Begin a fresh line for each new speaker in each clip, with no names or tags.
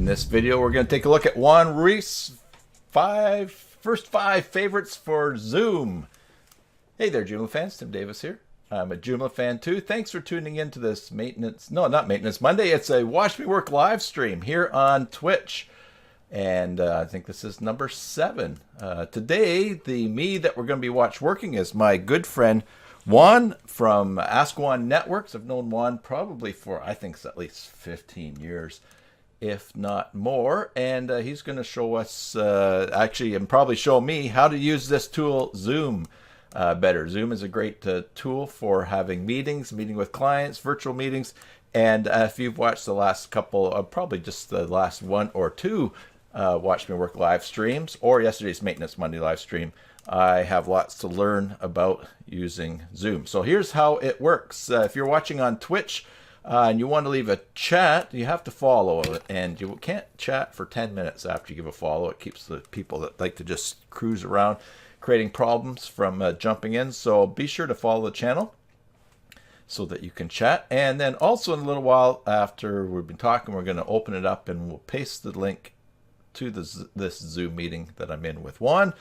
In this video, we're going to take a look at Juan Ruiz first five favorites for Zoom. Hey there, Joomla fans. Tim Davis here. I'm a Joomla fan too. Thanks for tuning in to this not Maintenance Monday. It's a Watch Me Work live stream here on Twitch. And I think this is number 7. Today, the me that we're going to be working is my good friend Juan from Ask Juan Networks. I've known Juan probably for, I think it's at least 15 years, if not more. And he's going to show us, and probably show me how to use this tool, Zoom, better. Zoom is a great tool for having meeting with clients, virtual meetings. And if you've watched the last couple, probably just the last 1 or 2 Watch Me Work live streams, or yesterday's Maintenance Monday live stream, I have lots to learn about using Zoom. So here's how it works. If you're watching on Twitch and you want to leave a chat, you have to follow it, and you can't chat for 10 minutes after you give a follow. It keeps the people that like to just cruise around creating problems from jumping in. So be sure to follow the channel so that you can chat. And then also in a little while after we've been talking, we're going to open it up and we'll paste the link to this Zoom meeting that I'm in with Juan,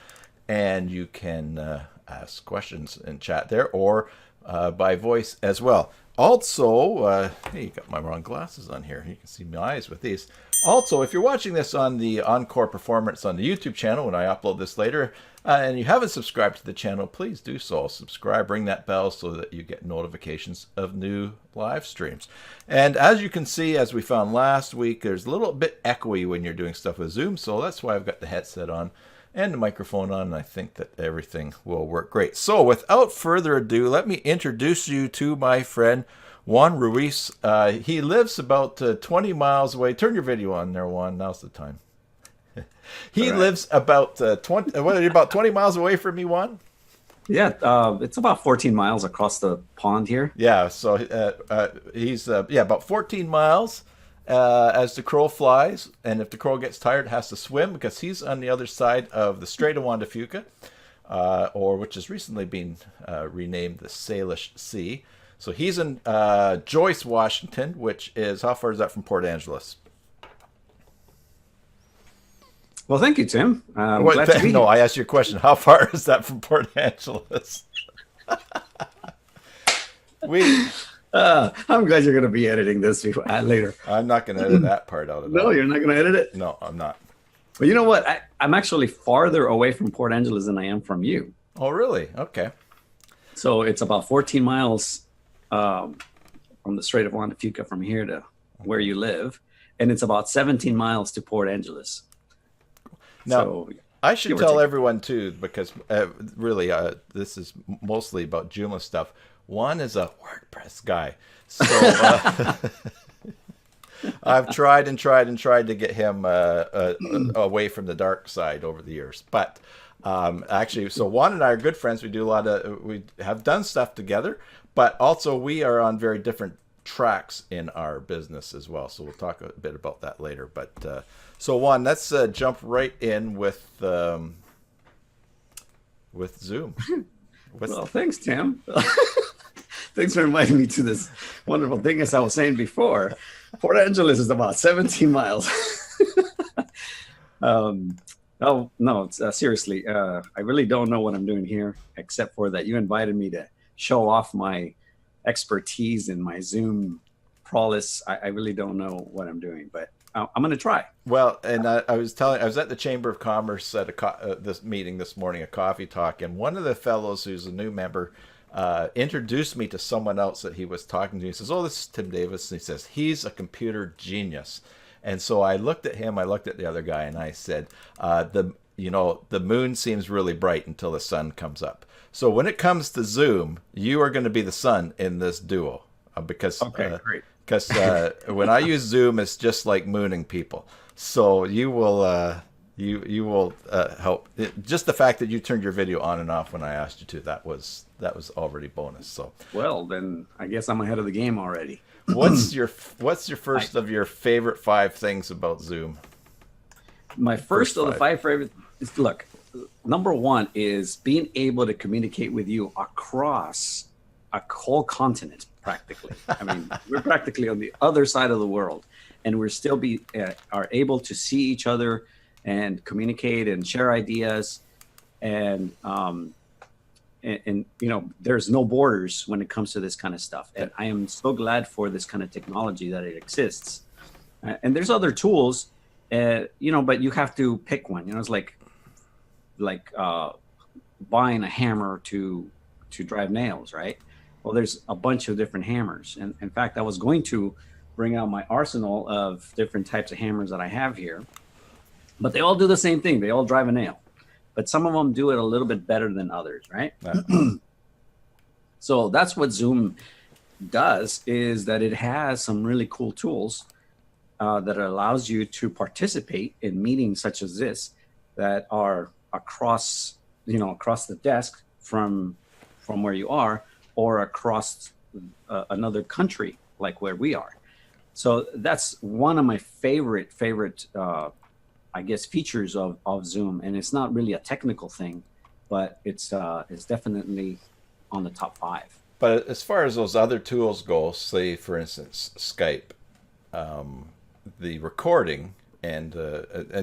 and you can ask questions and chat there, or by voice as well. Also, hey, you got my wrong glasses on here. You can see my eyes with these. Also, if you're watching this on the Encore Performance on the YouTube channel when I upload this later, and you haven't subscribed to the channel, please do so. Subscribe, ring that bell so that you get notifications of new live streams. And as you can see, as we found last week, there's a little bit echoey when you're doing stuff with Zoom, so that's why I've got the headset on and the microphone on, and I think that everything will work great. So without further ado, let me introduce you to my friend Juan Ruiz. He lives about 20 miles away. Turn your video on there, Juan. Now's the time. He lives about 20 miles away from me, Juan?
Yeah, it's about 14 miles across the pond here.
Yeah, so he's about 14 miles as the crow flies, and if the crow gets tired, it has to swim because he's on the other side of the Strait of Juan de Fuca, which has recently been renamed the Salish Sea. So he's in Joyce, Washington, which is, how far is that from Port Angeles?
Well, thank you, Tim.
No, I asked you a question. How far is that from Port Angeles?
I'm glad you're going to be editing this later.
I'm not going to edit that part out of it.
No, you're not going to edit it?
No, I'm not.
Well, you know what? I'm actually farther away from Port Angeles than I am from you.
Oh, really? Okay.
So it's about 14 miles from the Strait of Juan de Fuca from here to where you live. And it's about 17 miles to Port Angeles.
Now,
so,
I should tell everyone too, because really this is mostly about Joomla stuff. Juan is a WordPress guy. So I've tried to get him away from the dark side over the years. But actually, so Juan and I are good friends. We have done stuff together, but also we are on very different tracks in our business as well. So we'll talk a bit about that later. But so Juan, let's jump right in with Zoom.
Well, thanks, Tim. Thanks for inviting me to this wonderful thing. As I was saying before, Port Angeles is about 17 miles. Seriously, I really don't know what I'm doing here, except for that you invited me to show off my expertise in my Zoom prowess. I really don't know what I'm doing, but I'm going to try.
Well, and I was at the Chamber of Commerce at this meeting this morning, a coffee talk, and one of the fellows who's a new member introduced me to someone else that he was talking to. He says, "Oh, this is Tim Davis," and he says he's a computer genius. And so I looked at him, I looked at the other guy, and I said, the moon seems really bright until the sun comes up. So when it comes to Zoom, you are going to be the sun in this duo, because
great.
Because when I use Zoom, it's just like mooning people. So you will help. Just the fact that you turned your video on and off when I asked you to, that was already bonus. So
well, then I guess I'm ahead of the game already.
What's your first of your favorite 5 things about Zoom?
My first of the 5 favorite is, look, number 1 is being able to communicate with you across a whole continent, practically. I mean, we're practically on the other side of the world, and we're still are able to see each other and communicate and share ideas. And you know, there's no borders when it comes to this kind of stuff. And I am so glad for this kind of technology that it exists. And there's other tools, you know, but you have to pick one. You know, it's like buying a hammer to drive nails, right? Well, there's a bunch of different hammers. And in fact, I was going to bring out my arsenal of different types of hammers that I have here, but they all do the same thing. They all drive a nail, but some of them do it a little bit better than others, right? So that's what Zoom does, is that it has some really cool tools that allows you to participate in meetings such as this that are across the desk from where you are, or across another country like where we are. So that's one of my favorite I guess features of Zoom, and it's not really a technical thing, but it's definitely on the top 5.
But as far as those other tools go, say for instance Skype, the recording and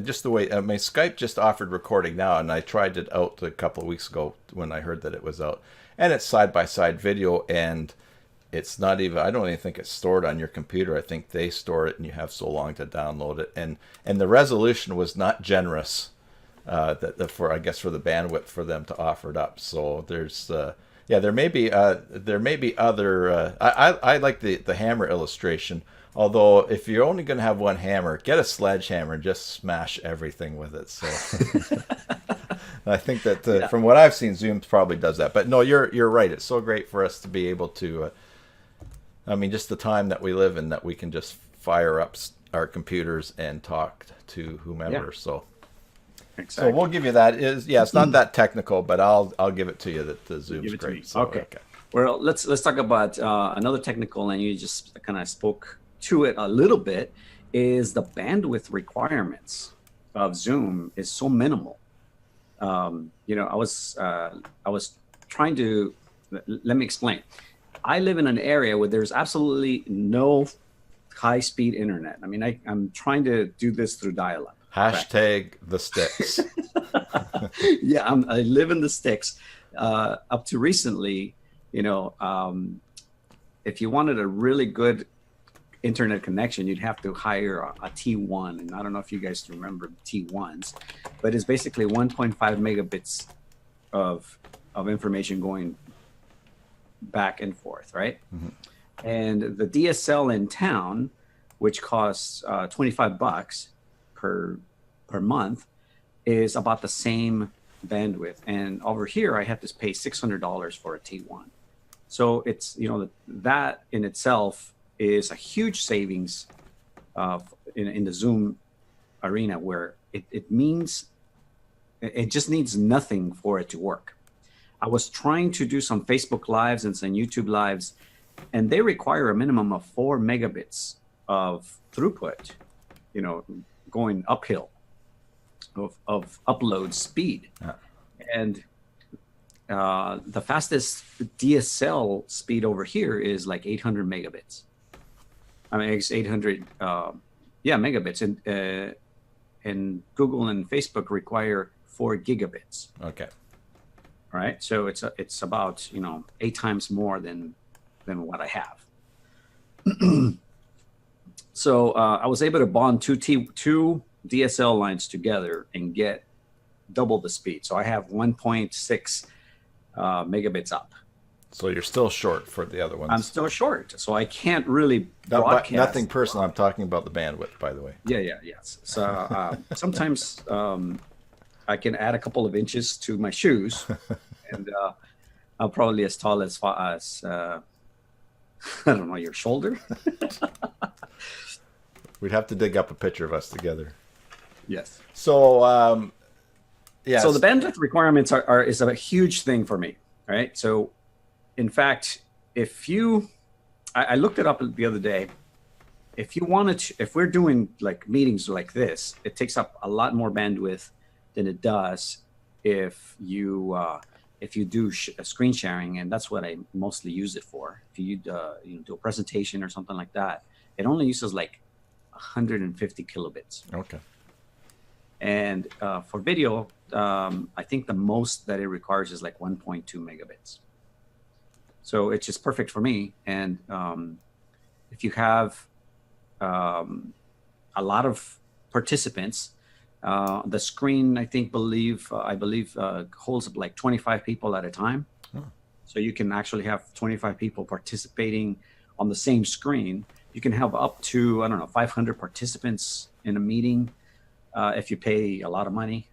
just the way, I mean, Skype just offered recording now, and I tried it out a couple of weeks ago when I heard that it was out, and it's side-by-side video, and it's not even, I don't even think it's stored on your computer. I think they store it and you have so long to download it, and the resolution was not generous for, I guess, for the bandwidth for them to offer it up. So there's there may be other I like the hammer illustration. Although, if you're only going to have one hammer, get a sledgehammer and just smash everything with it. So, I think that from what I've seen, Zoom probably does that. But no, you're right. It's so great for us to be able to. I mean, just the time that we live in, that we can just fire up our computers and talk to whomever. Yeah. So, exactly. So we'll give you that. It's not that technical, but I'll give it to you that the Zoom's great. So,
okay. Well, let's talk about another technical, and you just kind of spoke to it a little bit, is the bandwidth requirements of Zoom is so minimal. You know, I was trying to, let me explain. I live in an area where there's absolutely no high-speed internet. I mean, I'm trying to do this through dial-up.
Hashtag the sticks.
Yeah, I live in the sticks. Up to recently, you know, if you wanted a really good internet connection, you'd have to hire a T1, and I don't know if you guys remember T1s, but it's basically 1.5 megabits of information going back and forth, right? Mm-hmm. And the DSL in town, which costs $25 per month, is about the same bandwidth, and over here I have to pay $600 for a T1. So it's, you know, that in itself is a huge savings in the Zoom arena, where it means it just needs nothing for it to work. I was trying to do some Facebook Lives and some YouTube Lives, and they require a minimum of 4 megabits of throughput, you know, going uphill of upload speed. Yeah. And the fastest DSL speed over here is like 800 megabits. I mean, it's 800, megabits, and Google and Facebook require 4 gigabits.
Okay.
All right. So it's about, you know, 8 times more than what I have. So I was able to bond two DSL lines together and get double the speed. So I have 1.6 megabits up.
So you're still short for the other ones.
I'm still short, so I can't really broadcast.
Nothing personal. I'm talking about the bandwidth, by the way.
Yes. So sometimes I can add a couple of inches to my shoes, and I'm probably as tall as I don't know, your shoulder.
We'd have to dig up a picture of us together.
Yes.
So yes.
So the bandwidth requirements is a huge thing for me, right? So in fact, I looked it up the other day. If we're doing like meetings like this, it takes up a lot more bandwidth than it does if you if you do screen sharing, and that's what I mostly use it for. If you do a presentation or something like that, it only uses like 150 kilobits.
Okay.
And for video, I think the most that it requires is like 1.2 megabits. So it's just perfect for me. And if you have a lot of participants, the screen, I believe holds like 25 people at a time. Oh. So you can actually have 25 people participating on the same screen. You can have up to, 500 participants in a meeting if you pay a lot of money.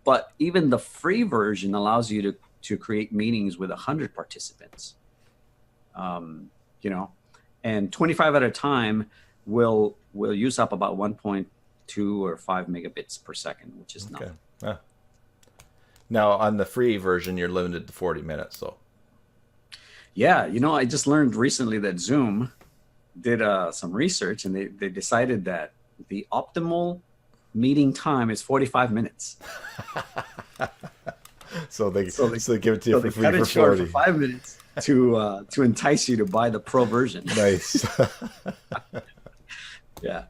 But even the free version allows you to create meetings with 100 participants. And 25 at a time will use up about 1.2 or 5 megabits per second, which is nothing.
Yeah. Now on the free version, you're limited to 40 minutes, though.
Yeah, I just learned recently that Zoom did some research, and they decided that the optimal meeting time is 45 minutes. So they give it to you for free for 40. For 5 minutes to entice you to buy the pro version.
Nice.
Yeah.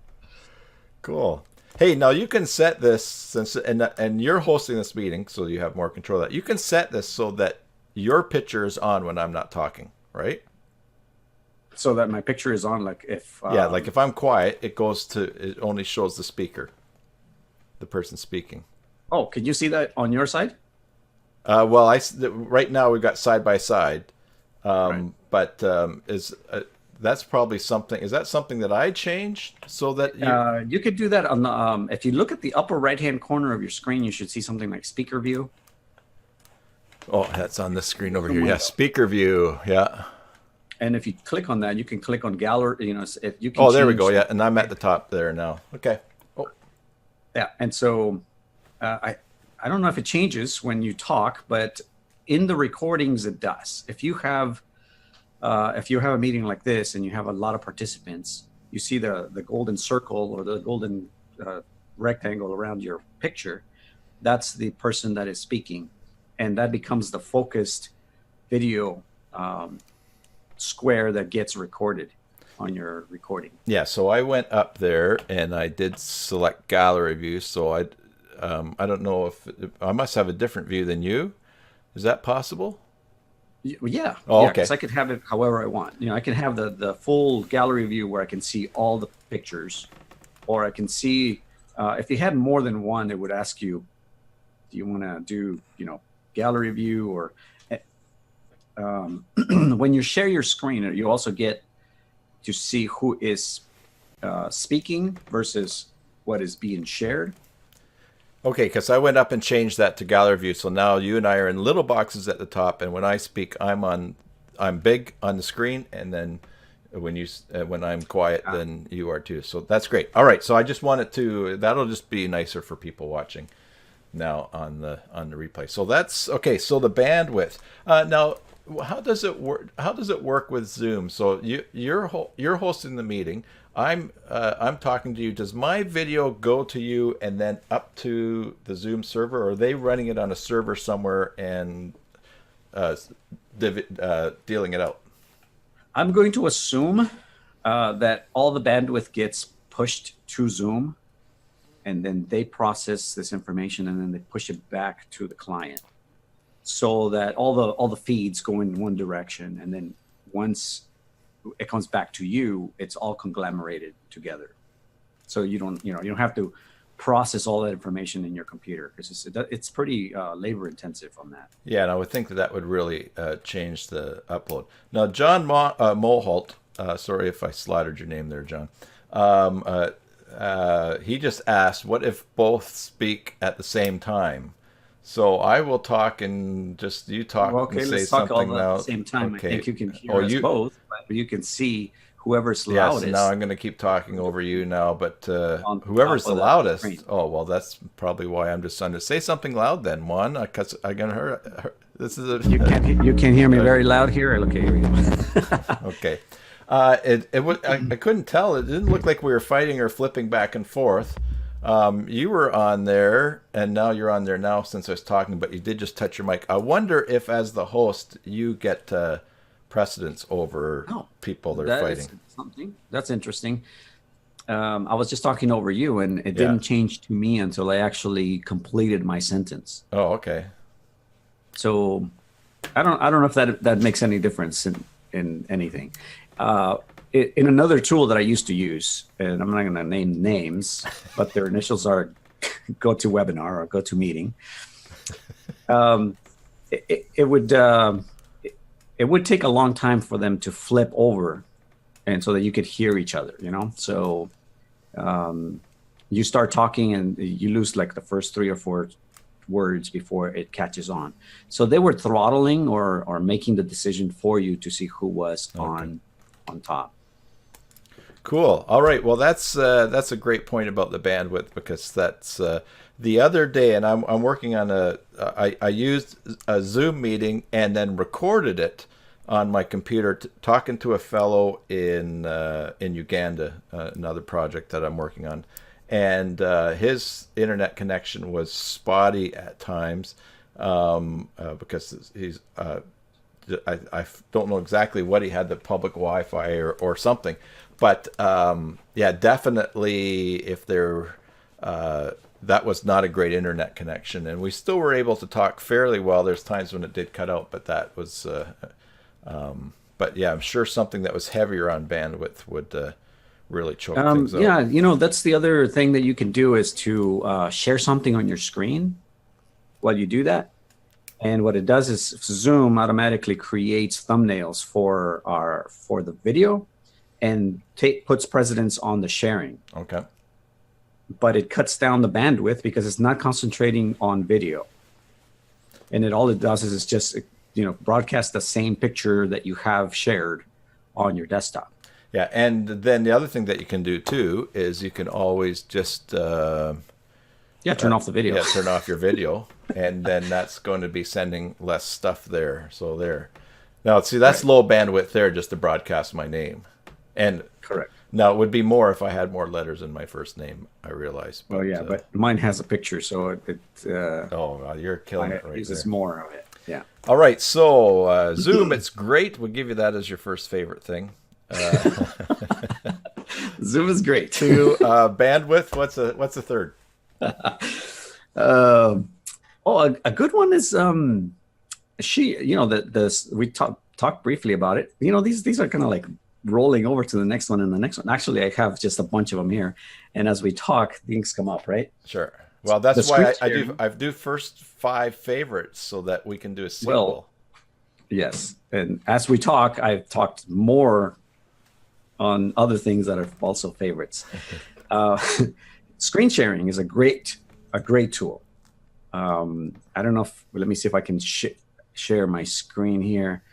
Cool. Hey, now you can set this and you're hosting this meeting, so you have more control of that. You can set this so that your picture is on when I'm not talking, right?
So that my picture is on, like if
like if I'm quiet, it only shows the speaker, the person speaking.
Oh, can you see that on your side?
Well, right now we've got side by side,
right.
But that's probably something. Is that something that I changed so that
you could do that on the if you look at the upper right hand corner of your screen, you should see something like speaker view.
Oh, that's on the screen over here. Yeah, speaker view. Yeah.
And if you click on that, you can click on gallery. If you can.
Oh, there we go. Yeah, and I'm at the top there now. Okay. Oh.
Yeah, and so I don't know if it changes when you talk, but in the recordings it does. If you have a meeting like this and you have a lot of participants, you see the golden circle or the golden rectangle around your picture. That's the person that is speaking, and that becomes the focused video square that gets recorded on your recording.
Yeah, so I went up there and I did select gallery view. So I don't know if I must have a different view than you. Is that possible?
Yeah.
Oh,
yeah,
okay.
Because I could have it however I want. I can have the full gallery view where I can see all the pictures, or I can see if you had more than one, it would ask you, do you want to do gallery view or when you share your screen, you also get to see who is speaking versus what is being shared.
Okay, because I went up and changed that to gallery view. So now you and I are in little boxes at the top, and when I speak, I'm big on the screen, and then when I'm quiet, then you are too. So that's great. All right, so I just wanted to. That'll just be nicer for people watching now on the replay. So that's okay. So the bandwidth now. How does it work? How does it work with Zoom? So you're hosting the meeting. I'm talking to you. Does my video go to you and then up to the Zoom server, or are they running it on a server somewhere and dealing it out?
I'm going to assume that all the bandwidth gets pushed to Zoom, and then they process this information and then they push it back to the client, so that all the feeds go in one direction, and then once it comes back to you, it's all conglomerated together. So you don't have to process all that information in your computer, because it's pretty labor intensive on that.
Yeah, and I would think that would really change the upload. Now, John Moholt, sorry if I slaughtered your name there, John. He just asked, what if both speak at the same time? So I will talk and just you talk and say something now.
At the same time.
Okay.
I think you can hear us both, but you can see whoever's loudest.
Yes, now I'm going to keep talking over you now, but whoever's the loudest. Oh, well, that's probably why I'm just trying to say something loud then, Juan, because I'm going to hear. This is
you can't hear me very loud here? Okay, here we go.
Okay. I couldn't tell. It didn't look like we were fighting or flipping back and forth. You were on there, and now you're on there now since I was talking, but you did just touch your mic. I wonder if, as the host, you get precedence over people that are fighting.
Is something that's interesting. I was just talking over you, and it
Yeah.
didn't change to me until I actually completed my sentence.
Oh, okay.
So I don't know if that makes any difference in anything. In another tool that I used to use, and I'm not going to name names, but their initials are GoToWebinar or GoToMeeting. It would take a long time for them to flip over, and so that you could hear each other. So you start talking and you lose like the first 3 or 4 words before it catches on. So they were throttling or making the decision for you to see who was on top.
Cool. All right. Well, that's a great point about the bandwidth, because that's the other day, and I'm working on I used a Zoom meeting and then recorded it on my computer, talking to a fellow in Uganda, another project that I'm working on, and his internet connection was spotty at times because he's I don't know exactly what he had, the public Wi-Fi or something. But yeah, definitely if that was not a great internet connection, and we still were able to talk fairly well. There's times when it did cut out, but that was, but yeah, I'm sure something that was heavier on bandwidth would really choke things out.
Yeah, that's the other thing that you can do is to share something on your screen while you do that. And what it does is Zoom automatically creates thumbnails for the video, and puts precedence on the sharing.
Okay.
But it cuts down the bandwidth because it's not concentrating on video. And all it does is it's just, broadcast the same picture that you have shared on your desktop.
Yeah, and then the other thing that you can do too is you can always just
turn off the video.
Yeah, turn off your video, and then that's going to be sending less stuff there. So there. Now, see, that's low bandwidth there just to broadcast my name. And
correct.
Now, it would be more if I had more letters in my first name, I realize.
But, but mine has a picture, so
you're killing it right
uses
there.
More of it. Yeah.
All right, so Zoom, it's great. We'll give you that as your first favorite thing.
Zoom is great.
Two, bandwidth. What's a third?
A good one is we talked briefly about it. These are kind of like rolling over to the next one and the next one. Actually, I have just a bunch of them here, and as we talk, things come up, right?
Sure. Well, that's why I do first 5 favorites so that we can do a sequel.
Well, yes, and as we talk, I've talked more on other things that are also favorites. Screen sharing is a great tool. I don't know if, let me see if I can share my screen here.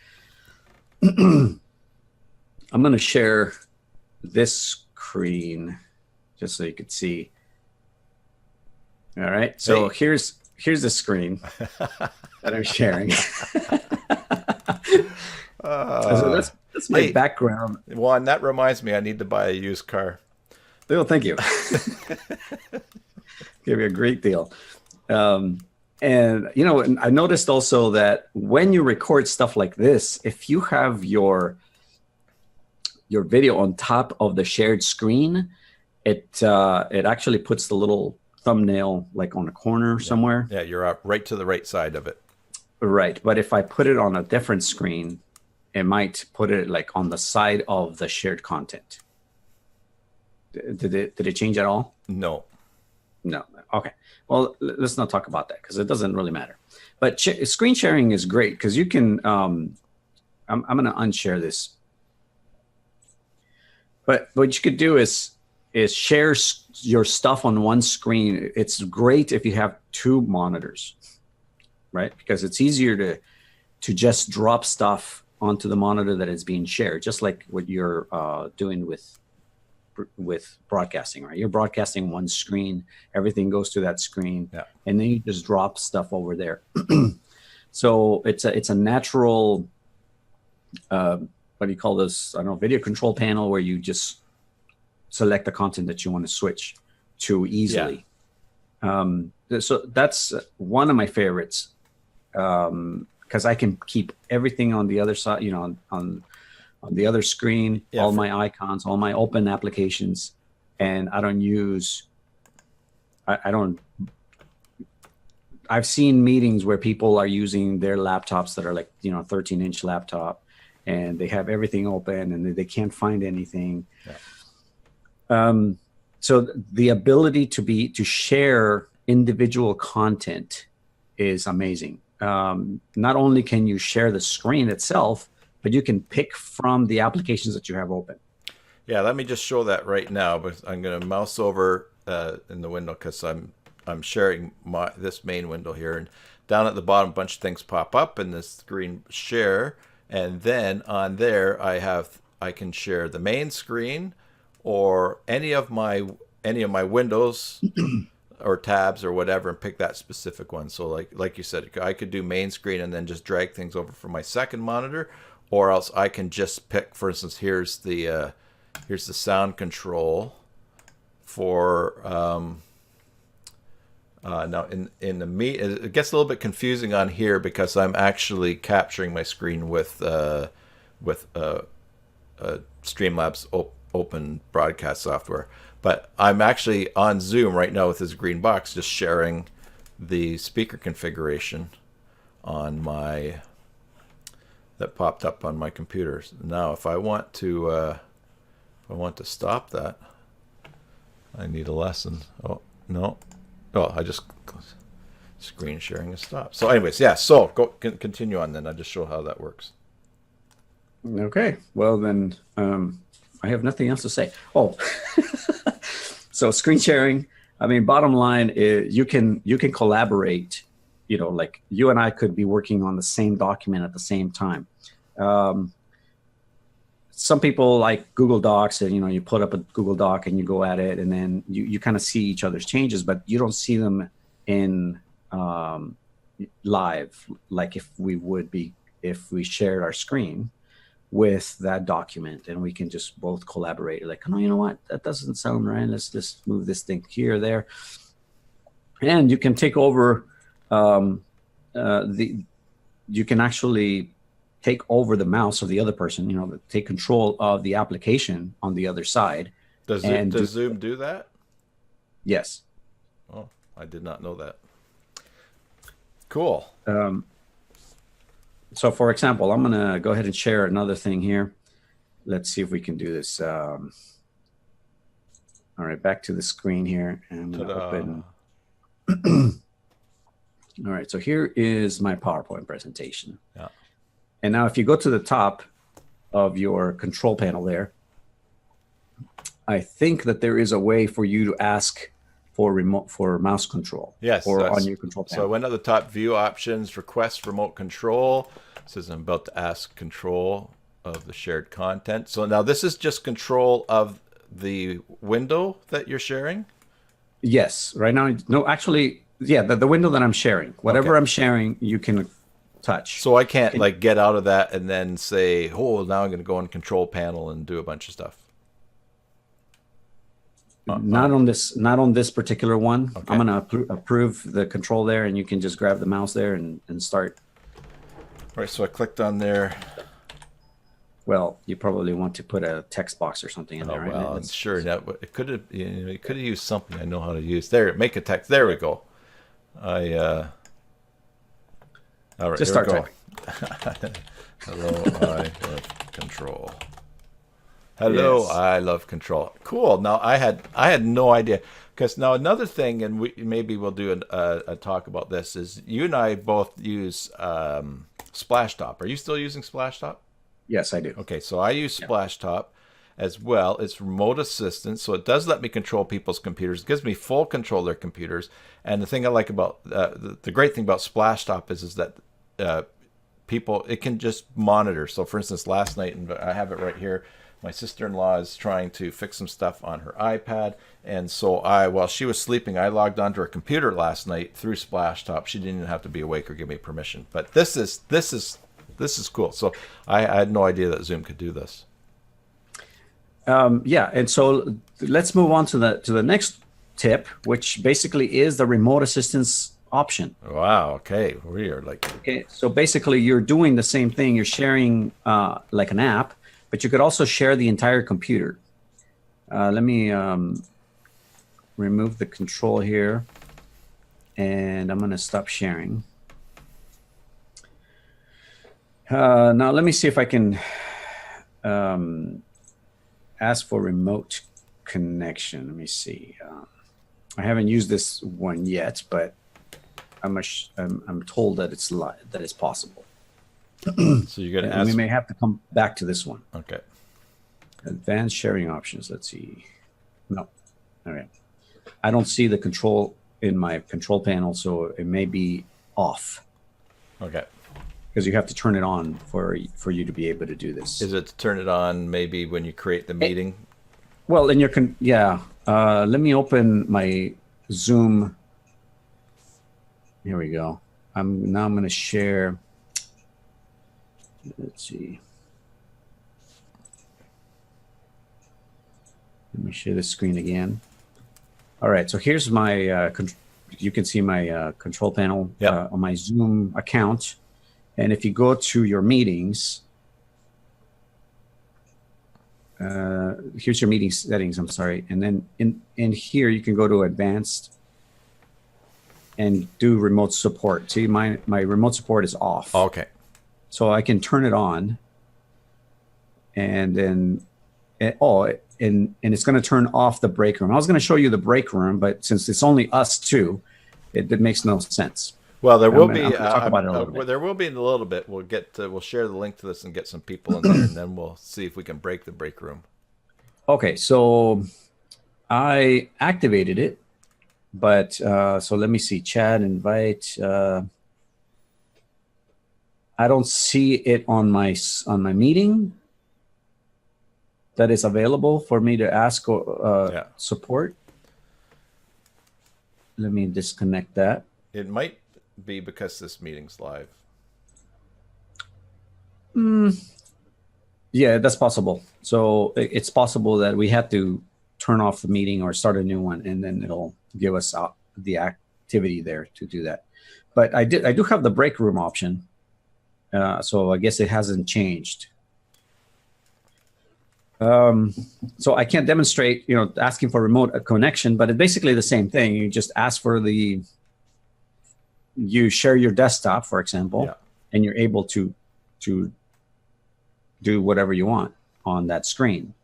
I'm going to share this screen just so you could see. All right. So here's the screen that I'm sharing. So that's my background.
Juan, that reminds me, I need to buy a used car.
Oh, thank you. Give you a great deal. And I noticed also that when you record stuff like this, if you have your video on top of the shared screen, it actually puts the little thumbnail like on a corner somewhere.
Yeah, you're up right to the right side of it.
Right, but if I put it on a different screen, it might put it like on the side of the shared content. Did it change at all?
No.
Okay. Well, let's not talk about that because it doesn't really matter. But screen sharing is great because you can. I'm going to unshare this. But what you could do is share your stuff on one screen. It's great if you have 2 monitors, right? Because it's easier to just drop stuff onto the monitor that is being shared, just like what you're doing with broadcasting, right? You're broadcasting one screen, everything goes to that screen, and then you just drop stuff over there. So it's a natural, what do you call this? I don't know, video control panel where you just select the content that you want to switch too easily. So that's one of my favorites, because I can keep everything on the other side, on the other screen, all my icons, all my open applications, and I don't use. I've seen meetings where people are using their laptops that are like 13-inch laptop, and they have everything open and they can't find anything. So the ability to share individual content is amazing. Not only can you share the screen itself, but you can pick from the applications that you have open.
Yeah, let me just show that right now. But I'm going to mouse over in the window because I'm sharing this main window here, and down at the bottom, a bunch of things pop up in this green share, and then on there I can share the main screen or any of my windows or tabs or whatever, and pick that specific one. So like you said, I could do main screen and then just drag things over from my second monitor, or else I can just pick, for instance, here's the sound control for now in the meet. It gets a little bit confusing on here because I'm actually capturing my screen with Streamlabs open broadcast software. But I'm actually on Zoom right now with this green box, just sharing the speaker configuration on that popped up on my computers. Now, if I want to stop that, I need a lesson. Oh no! Oh, I just screen sharing is stopped. So, anyways, yeah. So continue on then. I just show how that works.
Okay. Well then, I have nothing else to say. Oh. So screen sharing, I mean, bottom line is you can collaborate, like you and I could be working on the same document at the same time. Some people like Google Docs, and, you put up a Google Doc and you go at it, and then you kind of see each other's changes, but you don't see them in live, like if we shared our screen with that document, and we can just both collaborate. Like, oh, you know what? That doesn't sound right. Let's just move this thing here or there. And you can take over you can actually take over the mouse of the other person, take control of the application on the other side.
Does Zoom do that?
Yes.
Oh, I did not know that. Cool.
So, for example, I'm going to go ahead and share another thing here. Let's see if we can do this. All right, back to the screen here. And I'm going to open. All right, so here is my PowerPoint presentation.
Yeah.
And now if you go to the top of your control panel there, I think that there is a way for you to ask for mouse control.
Yes,
or on your control panel.
So I went to the top view options, request remote control. It says I'm about to ask control of the shared content. So now this is just control of the window that you're sharing?
Yes. Right now, no, actually, yeah, the window that I'm sharing. Whatever I'm sharing, you can touch.
So I can't get out of that and then say, oh, now I'm going to go on control panel and do a bunch of stuff.
Not on this particular one. Okay. I'm going to approve the control there, and you can just grab the mouse there and start.
All right, so I clicked on there.
Well, you probably want to put a text box or something in there, right?
Well, sure. It could have used something I know how to use. There, make a text. There we go. All right,
just start typing.
Hello, I love control. Hello, yes. I love control. Cool. Now I had no idea, because now another thing, and maybe we'll do a talk about this, is you and I both use Splashtop. Are you still using Splashtop?
Yes, I do.
Okay, so I use Splashtop as well. It's remote assistance, so it does let me control people's computers. It gives me full control of their computers. And the thing I like about the great thing about Splashtop is that it can just monitor. So, for instance, last night, and I have it right here, my sister-in-law is trying to fix some stuff on her iPad, and so while she was sleeping, I logged onto her computer last night through Splashtop. She didn't even have to be awake or give me permission. But this is cool. So I had no idea that Zoom could do this.
Yeah, and so let's move on to the next tip, which basically is the remote assistance option.
Wow. Okay. We are like.
Okay. So basically, you're doing the same thing. You're sharing like an app, but you could also share the entire computer. Let me remove the control here, and I'm going to stop sharing. Now, let me see if I can ask for remote connection. Let me see. I haven't used this one yet, but I'm told that it's possible.
So you're going to ask.
We may have to come back to this one.
Okay.
Advanced sharing options. Let's see. No. All right. I don't see the control in my control panel, so it may be off.
Okay.
Because you have to turn it on for you to be able to do this.
Is it to turn it on maybe when you create the meeting?
Well, in your let me open my Zoom. Here we go. I'm going to share. Let's see. Let me share the screen again. All right. So here's my. You can see my control panel on my Zoom account. And if you go to your meetings, here's your meeting settings, I'm sorry. And then in here, you can go to advanced and do remote support. See, my remote support is off.
Okay.
So I can turn it on. And then, and it's going to turn off the break room. I was going to show you the break room, but since it's only us two, it makes no sense.
Well, there will be.
Talk about it a little bit.
There will be in a little bit. We'll share the link to this and get some people in there, and then we'll see if we can break the break room.
Okay, so I activated it, but so let me see. Chat invite. I don't see it on my meeting that is available for me to ask support. Let me disconnect that.
It might be because this meeting's live.
Yeah, that's possible. So it's possible that we have to turn off the meeting or start a new one, and then it'll give us the activity there to do that. But I do have the break room option. So I guess it hasn't changed. So I can't demonstrate, asking for remote connection, but it's basically the same thing. You just ask for you share your desktop, for example, and you're able to do whatever you want on that screen.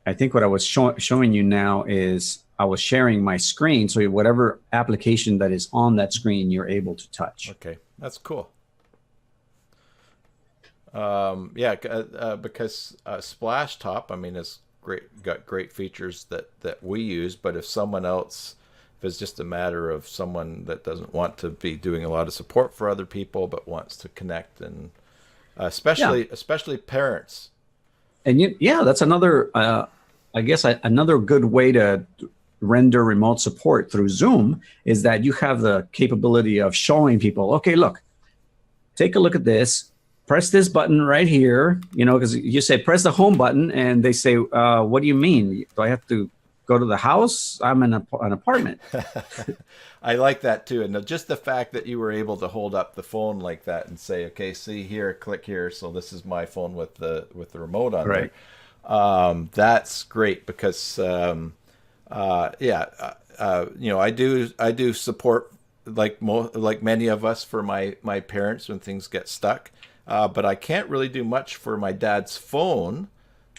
I think what I was showing you now is I was sharing my screen. So whatever application that is on that screen, you're able to touch.
Okay, that's cool. Because Splashtop, is got great features that we use, but if someone else, if it's just a matter of someone that doesn't want to be doing a lot of support for other people, but wants to connect, and especially parents. And
that's another, I guess another good way to render remote support through Zoom is that you have the capability of showing people, okay, look, take a look at this. Press this button right here, because you say press the home button, and they say, what do you mean? Do I have to go to the house? I'm in an apartment.
I like that too. And just the fact that you were able to hold up the phone like that and say, okay, see here, click here. So this is my phone with the remote on there. That's great because, I do support like many of us for my parents when things get stuck. But I can't really do much for my dad's phone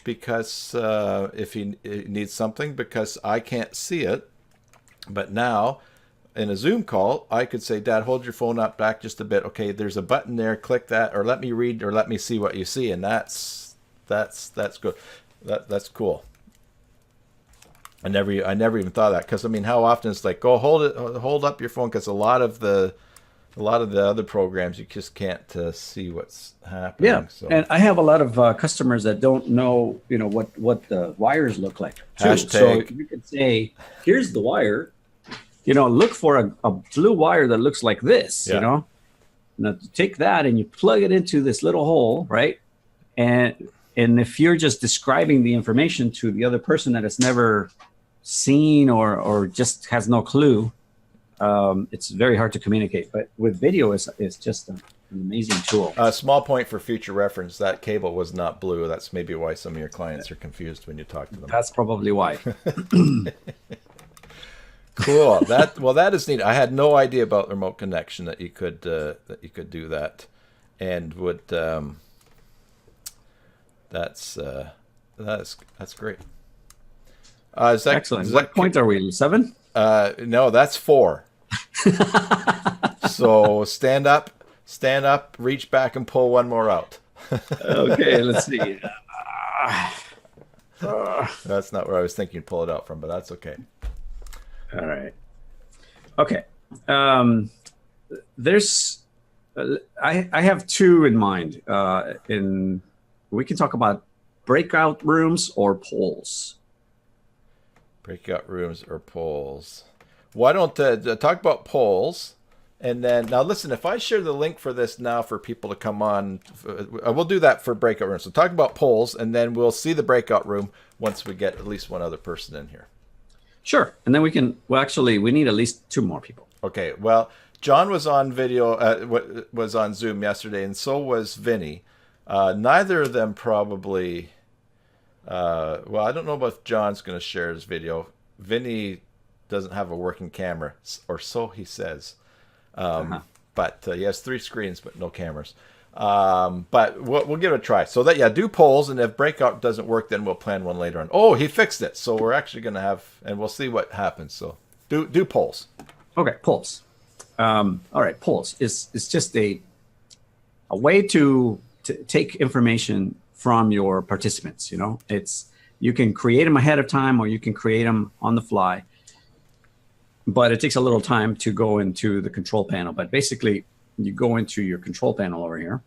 because if he needs something, because I can't see it. But now in a Zoom call, I could say, Dad, hold your phone up back just a bit. Okay, there's a button there. Click that, or let me read, or let me see what you see. And that's good. That's cool. I never even thought of that, because how often it's like, go hold up your phone, because a lot of the other programs you just can't see what's happening.
Yeah, so. And I have a lot of customers that don't know, what the wires look like.
Hashtag.
So you could say, here's the wire. Look for a blue wire that looks like this. Now take that and you plug it into this little hole, right? And And if you're just describing the information to the other person that has never seen or just has no clue, it's very hard to communicate. But with video, it's just an amazing tool.
Small point for future reference, that cable was not blue. That's maybe why some of your clients are confused when you talk to them.
That's probably why.
Cool. That is neat. I had no idea about remote connection that you could do that, and would that's great. Is that
excellent? What point are we? 7?
No, that's 4. So stand up, reach back, and pull one more out.
Okay, let's see.
That's not where I was thinking you'd pull it out from, but that's okay.
All right. Okay. There's, I have 2 in mind. We can talk about breakout rooms or polls.
Breakout rooms or polls. Why don't talk about polls, and then now listen. If I share the link for this now for people to come on, we'll do that for breakout rooms. So talk about polls, and then we'll see the breakout room once we get at least one other person in here.
Sure, and then we can. Well, actually, we need at least 2 more people.
Okay. Well, John was on video, was on Zoom yesterday, and so was Vinny. Neither of them probably. Well, I don't know about if John's going to share his video. Vinny doesn't have a working camera, or so he says. But he has 3 screens, but no cameras. But we'll give it a try. So do polls, and if breakout doesn't work, then we'll plan one later on. Oh, he fixed it. So we're actually going to have, and we'll see what happens. So do polls.
Okay, polls. All right, polls is just a way to take information from your participants. You can create them ahead of time, or you can create them on the fly. But it takes a little time to go into the control panel. But basically, you go into your control panel over here.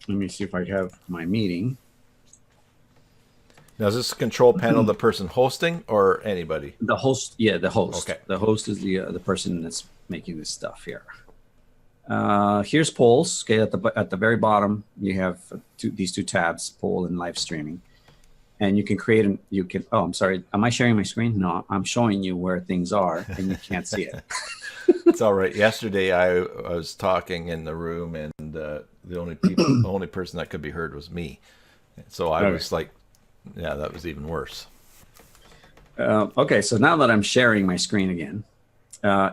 Let me see if I have my meeting.
Now, is this control panel the person hosting or anybody?
The host, yeah, the host.
Okay.
The host is the person that's making this stuff here. Here's polls. Okay, at the very bottom, you have these 2 tabs: poll and live streaming. And you can create oh, I'm sorry. Am I sharing my screen? No, I'm showing you where things are, and you can't see it.
It's all right. Yesterday, I was talking in the room, and the only person that could be heard was me. So I was like, yeah, that was even worse.
Okay, so now that I'm sharing my screen again,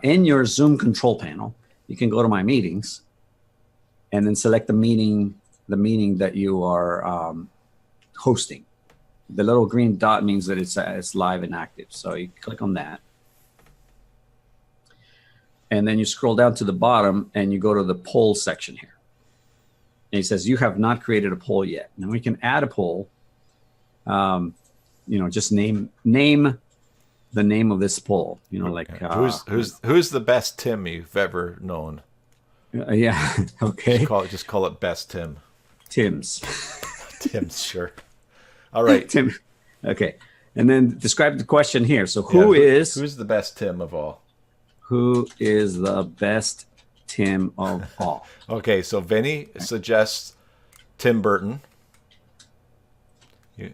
in your Zoom control panel, you can go to my meetings, and then select the meeting that you are hosting. The little green dot means that it's live and active. So you click on that. And then you scroll down to the bottom and you go to the poll section here. And it says you have not created a poll yet. Now we can add a poll. Just name the name of this poll. Like
who's the best Tim you've ever known?
Yeah. Okay.
Just call it best Tim.
Tim's.
Tim's, sure. All right.
Tim. Okay. And then describe the question here. So who's
the best Tim of all?
Who is the best Tim of all?
Okay, so Vinny suggests Tim Burton.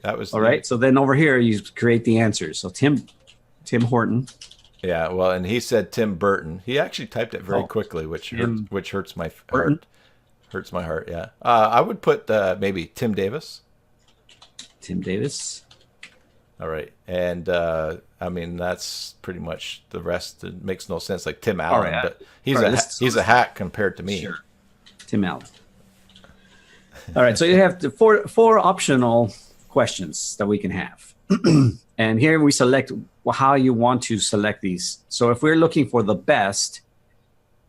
That was
all right. So then over here you create the answers. So Tim Horton.
Yeah, well, and he said Tim Burton. He actually typed it very quickly, which hurts my heart. Hurts my heart. Yeah. I would put maybe Tim Davis.
Tim Davis.
All right. And that's pretty much the rest. It makes no sense. Like Tim Allen, but he's a hack compared to me.
Sure. Tim Allen. All right. So you have four optional questions that we can have. And here we select how you want to select these. So if we're looking for the best,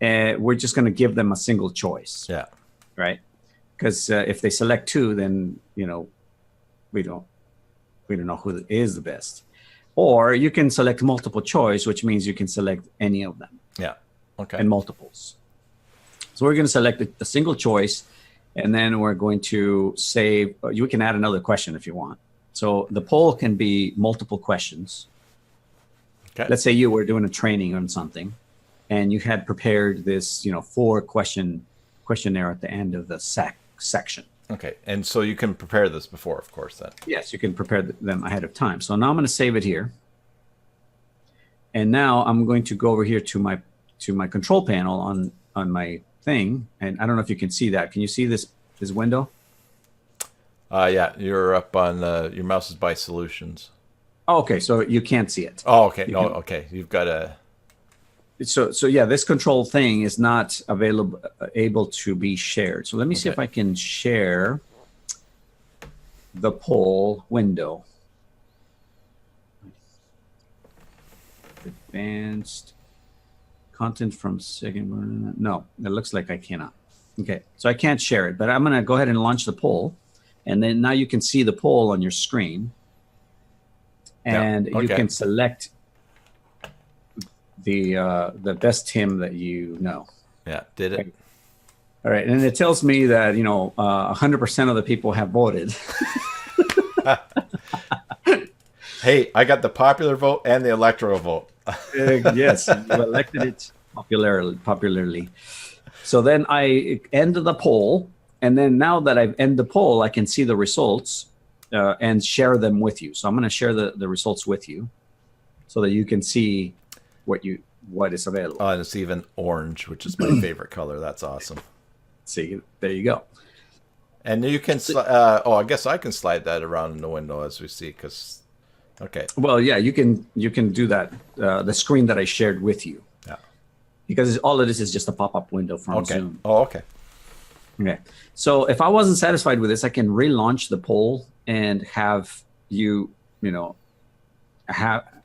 we're just going to give them a single choice.
Yeah.
Right. Because if they select 2, then, we don't know who is the best. Or you can select multiple choice, which means you can select any of them.
Yeah. Okay.
And multiples. So we're going to select a single choice, and then we're going to save. You can add another question if you want. So the poll can be multiple questions.
Okay.
Let's say you were doing a training on something, and you had prepared this, 4-question questionnaire at the end of the section.
Okay, and so you can prepare this before, of course, then.
Yes, you can prepare them ahead of time. So now I'm going to save it here. And now I'm going to go over here to my control panel on my thing. And I don't know if you can see that. Can you see this window?
Yeah, you're up on your mouse is by solutions.
Oh, okay, so you can't see it.
Oh, okay. Okay. You've got a.
So yeah, this control thing is not able to be shared. So let me see if I can share the poll window. Advanced content from second. No, it looks like I cannot. Okay, so I can't share it, but I'm going to go ahead and launch the poll, and then now you can see the poll on your screen, and you can select the best Tim that you know.
Yeah, did it.
Okay. All right, and it tells me that 100% of the people have voted.
Hey, I got the popular vote and the electoral vote.
Yes, you elected it popularly. So then I end the poll, and then now that I've ended the poll, I can see the results and share them with you. So I'm going to share the results with you, so that you can see what is available.
Oh, and it's even orange, which is my favorite color. That's awesome.
See, there you go.
And you can. I guess I can slide that around in the window as we see, because. Okay.
Well, yeah, you can do that. The screen that I shared with you.
Yeah.
Because all of this is just a pop-up window from Zoom.
Oh, okay.
Okay. So if I wasn't satisfied with this, I can relaunch the poll and have you,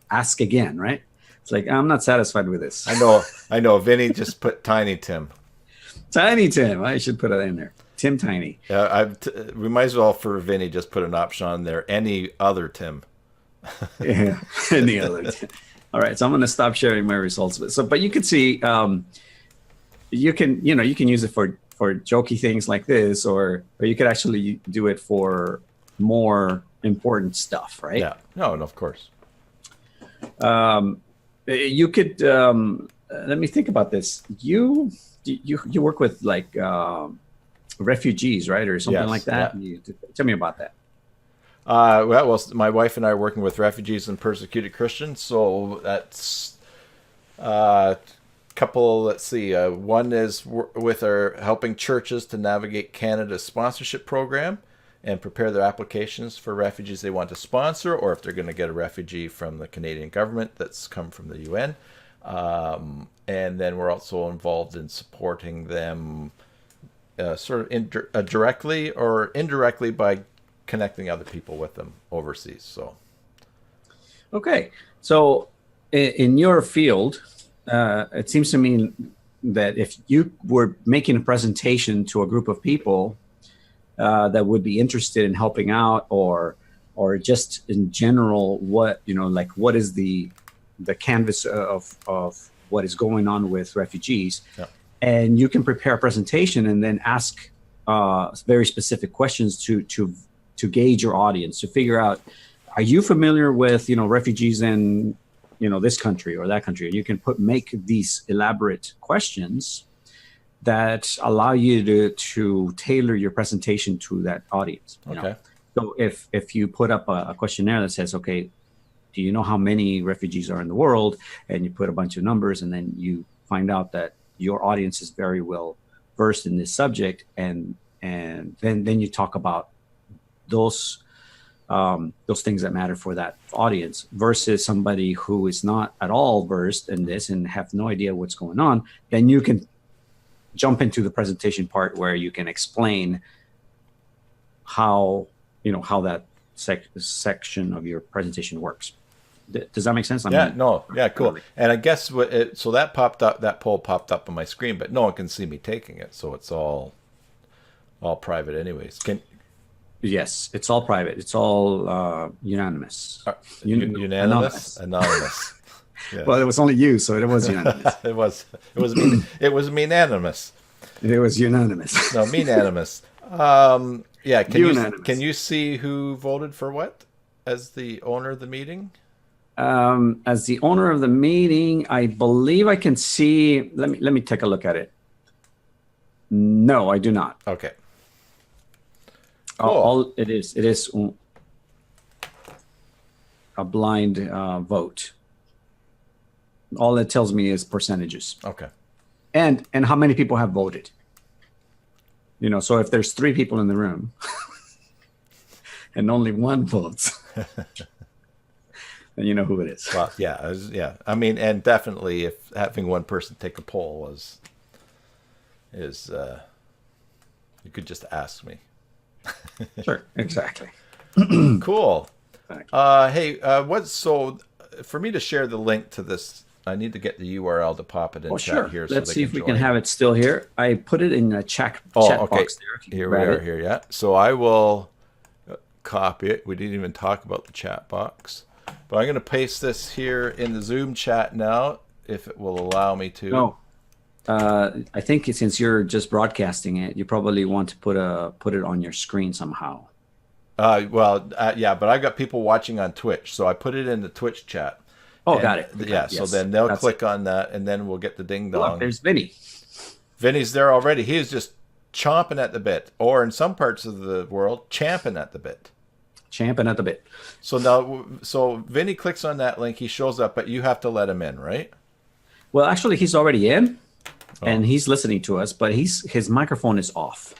ask again, right? It's like, I'm not satisfied with this.
I know. Vinny just put Tiny Tim.
Tiny Tim. I should put it in there. Tim Tiny.
We might as well, for Vinny, just put an option on there. Any other Tim.
Yeah, any other. All right, so I'm going to stop sharing my results. But you can see, you can use it for jokey things like this, or you could actually do it for more important stuff, right?
Yeah. No, of course.
You could let me think about this. You work with like refugees, right, or something like that.
Yeah.
Tell me about that.
Well, my wife and I are working with refugees and persecuted Christians, so that's couple. Let's see. One is with our helping churches to navigate Canada's sponsorship program and prepare their applications for refugees they want to sponsor, or if they're going to get a refugee from the Canadian government that's come from the UN. And then we're also involved in supporting them sort of directly or indirectly by connecting other people with them overseas. So, okay.
So in your field, it seems to me that if you were making a presentation to a group of people that would be interested in helping out, or just in general, what is the canvas of what is going on with refugees, and you can prepare a presentation and then ask very specific questions to gauge your audience, to figure out, are you familiar with refugees in this country or that country? And you can make these elaborate questions that allow you to tailor your presentation to that audience.
Okay.
So if you put up a questionnaire that says, okay, do you know how many refugees are in the world? And you put a bunch of numbers, and then you find out that your audience is very well versed in this subject, and then you talk about those things that matter for that audience, versus somebody who is not at all versed in this and have no idea what's going on. Then you can jump into the presentation part where you can explain how that section of your presentation works. Does that make sense?
Cool. And I guess so that poll popped up on my screen, but no one can see me taking it, so it's all private anyways.
Yes, it's all private. It's all unanimous.
Unanimous? Anonymous.
Yes. Well, it was only you, so it was unanimous.
It was meananimous.
It was unanimous.
No, meananimous. Can you see who voted for what as the owner of the meeting?
As the owner of the meeting, I believe I can see. Let me take a look at it. No, I do not.
Okay.
All it is a blind vote. All it tells me is percentages.
Okay.
And how many people have voted. You know, so if there's 3 people in the room and only 1 votes, then you know who it is.
Well, yeah. I mean, and definitely if having one person take a poll is you could just ask me.
Sure, exactly.
Cool. Hey, so for me to share the link to this, I need to get the URL to pop it in chat here.
Let's
so
see if we can have it still here. I put it in the chat
okay.
box there.
Here we are here, yeah. So I will copy it. We didn't even talk about the chat box. But I'm going to paste this here in the Zoom chat now, if it will allow me to.
No. I think since you're just broadcasting it, you probably want to put it on your screen somehow.
Yeah, but I got people watching on Twitch, so I put it in the Twitch chat.
Oh, got it.
Yeah, so then they'll click on that, and then we'll get the ding dong.
Look, there's Vinny.
Vinny's there already. He's just chomping at the bit, or in some parts of the world, champing at the bit.
Champing at the bit.
So now, Vinny clicks on that link, he shows up, but you have to let him in, right?
Well, actually, he's already in, and he's listening to us, but his microphone is off.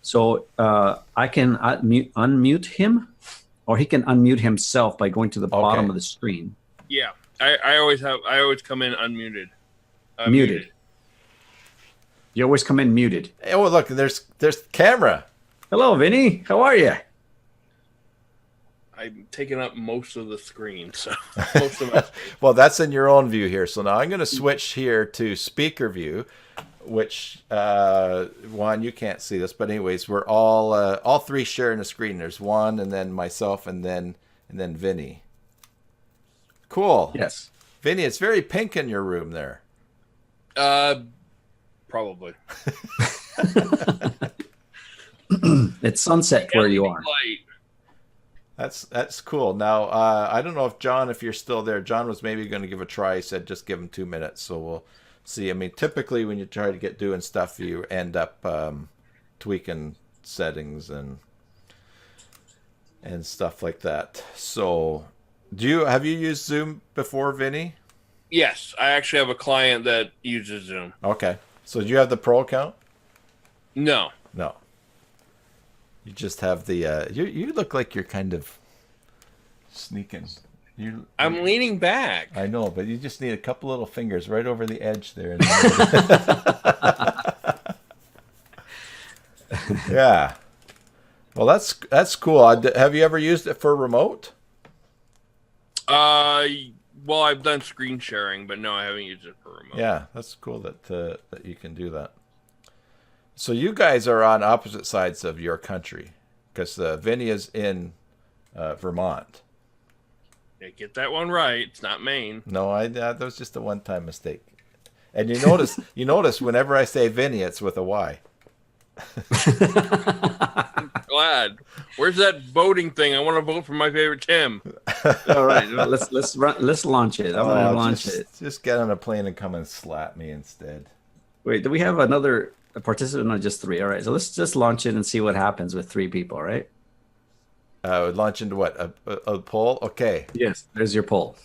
So I can unmute him, or he can unmute himself by going to the bottom of the screen.
Yeah, I always come in unmuted.
Muted. You always come in muted.
Oh, look, there's camera.
Hello, Vinny. How are you?
I'm taking up most of the screen, so most of my
Well, that's in your own view here. So now I'm going to switch here to speaker view, which Juan, you can't see this, but anyways, we're all 3 sharing the screen. There's Juan, and then myself, and then Vinny. Cool.
Yes.
Vinny, it's very pink in your room there.
probably.
It's sunset where you are.
Light.
That's cool. Now, I don't know if you're still there. John was maybe going to give a try. He said just give him 2 minutes, so we'll see. I mean, typically when you try to get doing stuff, you end up tweaking settings and stuff like that. So, have you used Zoom before, Vinny?
Yes, I actually have a client that uses Zoom.
Okay. So, do you have the pro account?
No.
No. You just have the. You look like you're kind of sneaking.
I'm leaning back.
I know, but you just need a couple little fingers right over the edge there. Yeah. Well, that's cool. Have you ever used it for remote?
Well, I've done screen sharing, but no, I haven't used it for remote.
Yeah, that's cool that you can do that. So you guys are on opposite sides of your country, because Vinny is in Vermont.
Yeah, get that one right. It's not Maine.
No, that was just a one-time mistake. And you notice whenever I say Vinny, it's with a Y.
Glad. Where's that voting thing? I want to vote for my favorite Tim.
All right, well, let's launch it. I'm gonna launch it.
Just get on a plane and come and slap me instead.
Wait, do we have another participant or just 3? All right, so let's just launch it and see what happens with 3 people, right?
Launch into what? A poll? Okay.
Yes, there's your poll.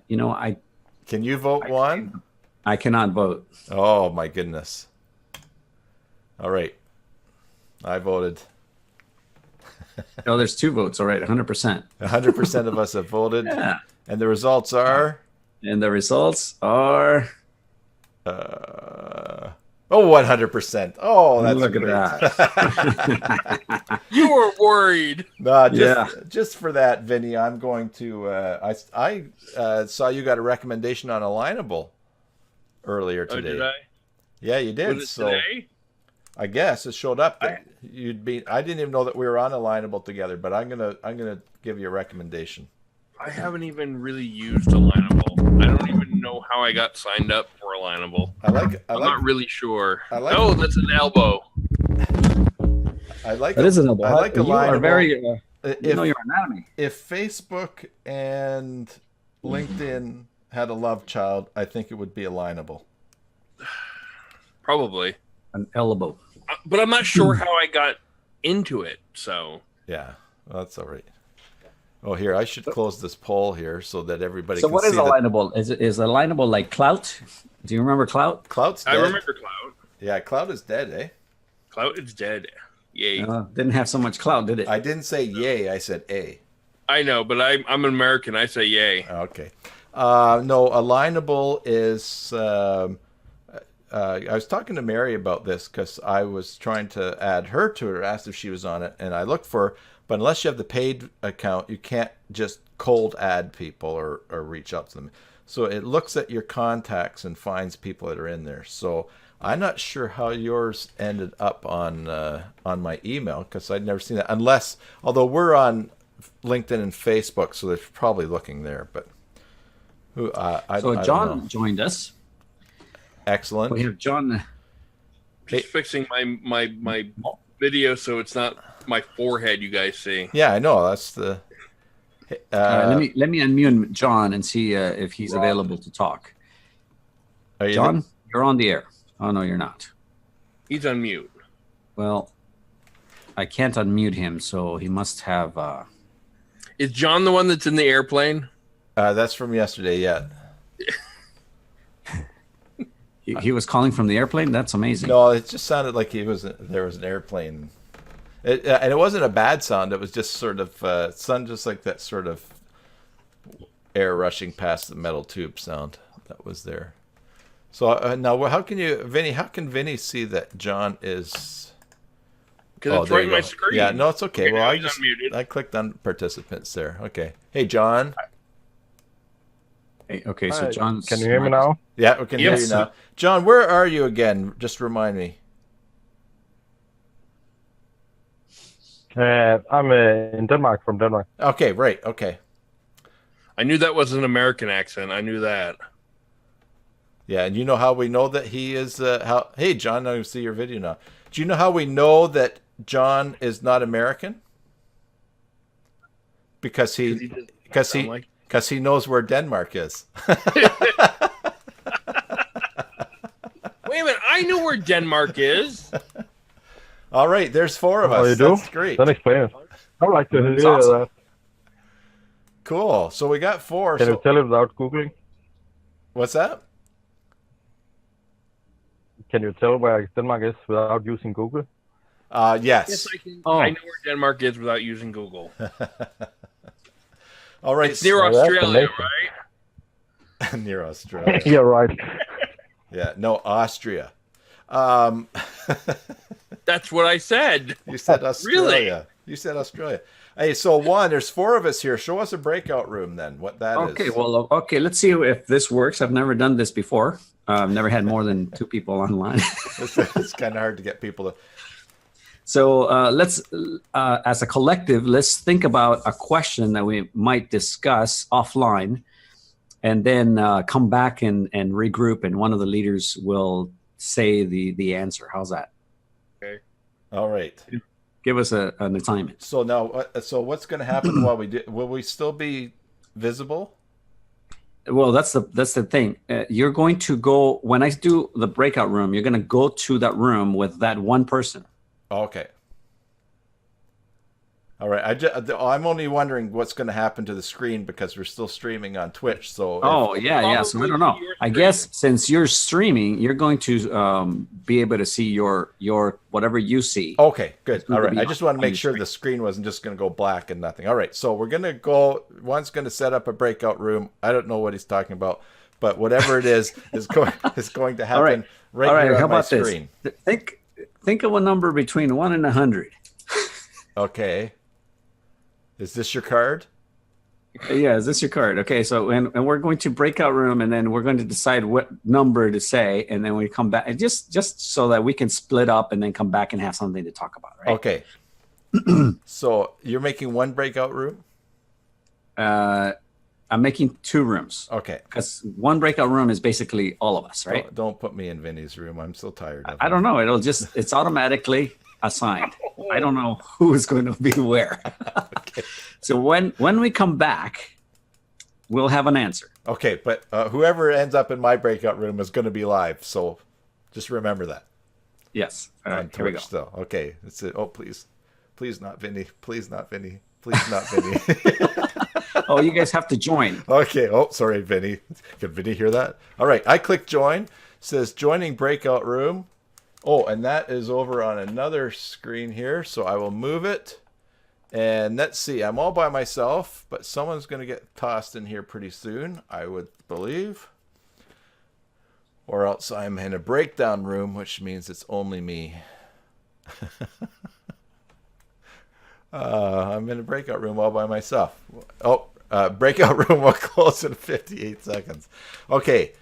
You know,
Can you vote one?
I cannot vote.
Oh my goodness. All right. I voted.
Oh, there's 2 votes. All right, 100%.
100% of us have voted.
Yeah.
And the results are?
And the results are
100%. Oh, that's
look
great.
at that.
You were worried.
No,
Yeah.
just for that, Vinny, I'm going to. I saw you got a recommendation on Alignable earlier today.
Oh, did I?
Yeah, you did.
Was it
So
today?
I guess it showed up that you'd be. I didn't even know that we were on Alignable together, but I'm gonna give you a recommendation.
I haven't even really used Alignable. I don't even know how I got signed up for Alignable. I'm not really sure. Oh, that's an elbow.
That is an elbow.
I like
you
Alignable.
are very. You know your anatomy.
If Facebook and LinkedIn had a love child, I think it would be Alignable.
Probably.
An elbow.
But I'm not sure how I got into it. So
yeah, well, that's all right. Oh, here, I should close this poll here so that everybody
So
can
what is
see
alignable? Is alignable like Clout? Do you remember Clout?
Clout's dead.
I remember Cloud.
Yeah, Clout is dead, eh?
Cloud is dead. Yay.
Didn't have so much clout, did it?
I didn't say yay, I said A.
I know, but I'm an American. I say yay.
Okay. No, alignable is... I was talking to Mary about this because I was trying to add her to it, asked if she was on it, and I looked for her, but unless you have the paid account, you can't just cold add people or reach out to them. So it looks at your contacts and finds people that are in there. So I'm not sure how yours ended up on my email because I'd never seen that. Unless, although we're on LinkedIn and Facebook, so they're probably looking there. But I
John joined us.
Excellent.
We have John.
Just fixing my video so it's not my forehead you guys see.
Yeah, I know. That's the...
let me unmute John and see if he's available to talk. John, you're on the air. Oh, no, you're not.
He's on mute.
Well, I can't unmute him, so he must have...
Is John the one that's in the airplane?
That's from yesterday, yeah.
He was calling from the airplane? That's amazing.
No, it just sounded like there was an airplane. And it wasn't a bad sound. It was just sort of sound just like that sort of air rushing past the metal tube sound that was there. So now, how can Vinny see that John is?
Because it's right on my screen.
Yeah, no, it's okay. Well,
unmuted.
I clicked on participants there. Okay. Hey, John.
Hey, okay, so John,
can you hear me now?
Yeah, we can hear you now. John, where are you again? Just remind me.
I'm in Denmark, from Denmark.
Okay, right. Okay.
I knew that was an American accent. I knew that.
Yeah, and you know how we know that he is... Hey, John, I see your video now. Do you know how we know that John is not American? Because he knows where Denmark is.
Wait a minute, I know where Denmark is.
All right, there's 4 of us.
You do?
That's great.
Then explain it. I'd like to hear that.
Cool. So we got 4.
Can you tell it without Googling?
What's that?
Can you tell where Denmark is without using Google?
Yes.
Yes, I can. I know where Denmark is without using Google.
All right.
It's near Australia, right?
Near Australia.
Yeah, right.
Yeah, no, Austria.
That's what I said.
You said Australia.
Really?
You said Australia. Hey, so Juan, there's 4 of us here. Show us a breakout room then, what that is.
Okay, well, let's see if this works. I've never done this before. I've never had more than 2 people online.
It's kind of hard to get people to...
So let's, as a collective, let's think about a question that we might discuss offline and then come back and regroup, and one of the leaders will say the answer. How's that?
Okay.
All right.
Give us an assignment.
So now, so what's going to happen while we do? Will we still be visible?
Well, that's the thing. You're going to go, when I do the breakout room, you're going to go to that room with that one person.
Okay. All right. I'm only wondering what's going to happen to the screen because we're still streaming on Twitch. So
yeah. So I don't know. I guess since you're streaming, you're going to be able to see your whatever you see.
Okay, good. All right. I just want to make sure the screen wasn't just going to go black and nothing. All right. So we're going to go. One's going to set up a breakout room. I don't know what he's talking about, but whatever it is going to happen right here on my screen.
This? Think of a number between 1 and 100.
Okay. Is this your card?
Yeah, is this your card? Okay, so and we're going to breakout room, and then we're going to decide what number to say, and then we come back, and just so that we can split up and then come back and have something to talk about, right?
Okay. So you're making one breakout room?
I'm making 2 rooms.
Okay.
Because one breakout room is basically all of us, right?
Don't put me in Vinny's room. I'm so tired of it.
I don't know. It's automatically assigned. I don't know who is going to be where.
Okay.
So when we come back, we'll have an answer.
Okay, but whoever ends up in my breakout room is going to be live, so just remember that.
Yes.
On Twitch still. Okay, that's it. Oh, please. Please not Vinny. Please not Vinny. Please not Vinny.
Oh, you guys have to join.
Okay. Oh, sorry, Vinny. Could Vinny hear that? All right. I click join. It says joining breakout room. Oh, and that is over on another screen here. So I will move it. And let's see. I'm all by myself, but someone's going to get tossed in here pretty soon, I would believe. Or else I'm in a breakdown room, which means it's only me. I'm in a breakout room all by myself. Oh, breakout room will close in 58 seconds. Okay,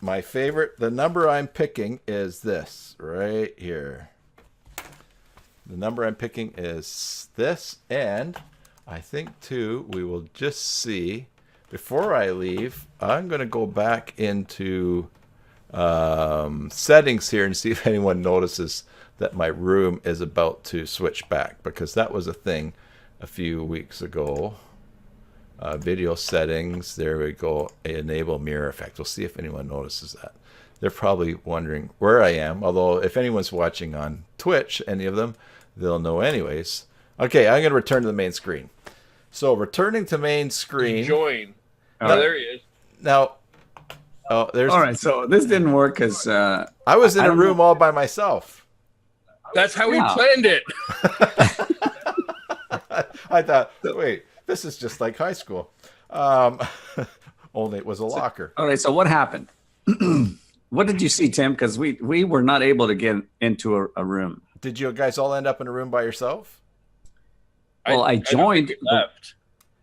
my favorite, the number I'm picking is this right here. The number I'm picking is this, and I think too we will just see. Before I leave, I'm going to go back into settings here and see if anyone notices that my room is about to switch back, because that was a thing a few weeks ago. Video settings, there we go, enable mirror effect. We'll see if anyone notices that. They're probably wondering where I am, although if anyone's watching on Twitch, any of them, they'll know anyways. Okay, I'm going to return to the main screen. So returning to main screen.
Join. Oh, there he is.
Now, there's.
All right, so this didn't work because
I was in a room all by myself.
That's how we planned it.
I thought, wait, this is just like high school. Only it was a locker.
All right, so what happened? What did you see, Tim? Because we were not able to get into a room.
Did you guys all end up in a room by yourself?
Well, I joined.
Left.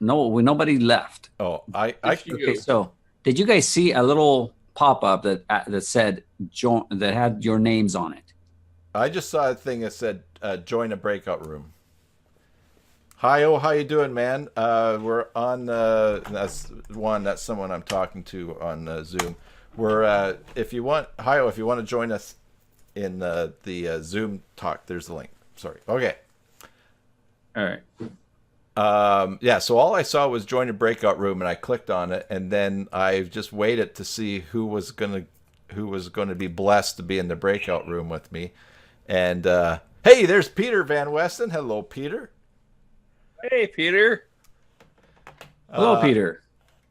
No, nobody left.
Oh,
Okay, so did you guys see a little pop-up that said join, that had your names on it?
I just saw a thing that said join a breakout room. Hi, how you doing, man? We're on. That's Juan. That's someone I'm talking to on Zoom. We're if you want, if you want to join us in the Zoom talk, there's the link. Sorry. Okay.
All right.
Yeah, so all I saw was join a breakout room, and I clicked on it, and then I just waited to see who was gonna be blessed to be in the breakout room with me. And hey, there's Peter Van Westen. Hello, Peter.
Hey, Peter.
Hello, Peter.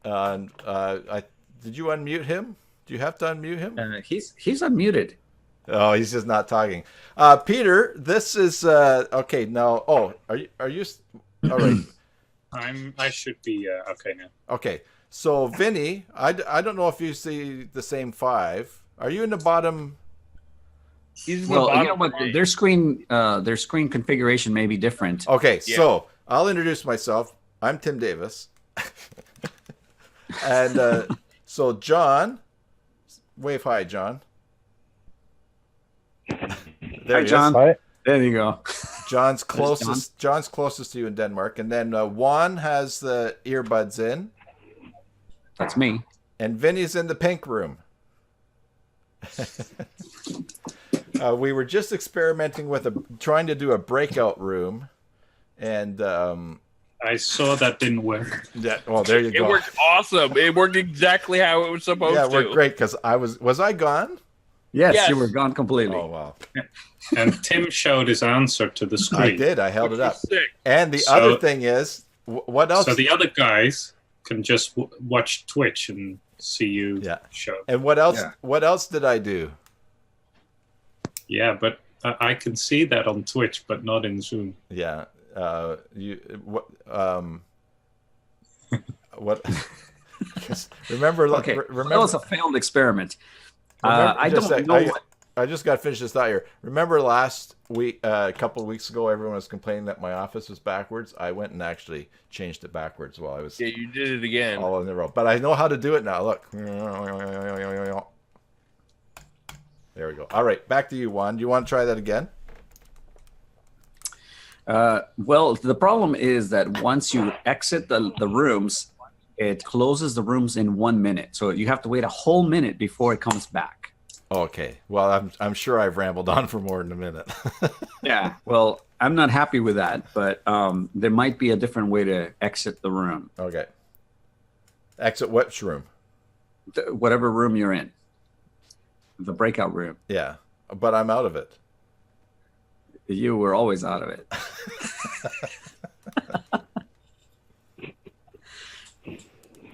Did you unmute him? Do you have to unmute him?
He's unmuted.
Oh, he's just not talking. Peter, this is okay. Now, are you? All right.
I should be okay now.
Okay. So Vinny, I don't know if you see the same 5. Are you in the bottom?
He's in the bottom.
You know what? Their screen configuration may be different.
Okay, yeah. So I'll introduce myself. I'm Tim Davis. And so John, wave hi, John.
Hi, John.
Hi.
There you go.
John's closest. John's closest to you in Denmark, and then Juan has the earbuds in.
That's me.
And Vinny's in the pink room. We were just experimenting with trying to do a breakout room, and
I saw that didn't work.
Yeah, well, there you go.
It worked awesome. It worked exactly how it was supposed to.
Yeah, it worked great because was I gone?
Yes, you were gone completely.
Oh wow!
And Tim showed his answer to the screen.
I did. I held it up. And the other thing is, what else?
So the other guys can just watch Twitch and see you show.
And what else? Yeah. What else did I do?
Yeah, but I can see that on Twitch, but not in Zoom.
Yeah. What? Remember?
Okay.
Remember,
that was a failed experiment. I don't know.
I just got to finish this thought here. Remember last week, a couple of weeks ago, everyone was complaining that my office was backwards. I went and actually changed it backwards while I was.
Yeah, you did it again.
All in a row, but I know how to do it now. Look. There we go. All right, back to you, Juan. Do you want to try that again?
Well, the problem is that once you exit the rooms, it closes the rooms in 1 minute. So you have to wait a whole minute before it comes back.
Okay. Well, I'm sure I've rambled on for more than a minute.
Yeah. Well, I'm not happy with that, but there might be a different way to exit the room.
Okay. Exit which room?
Whatever room you're in. The breakout room.
Yeah. But I'm out of it.
You were always out of it.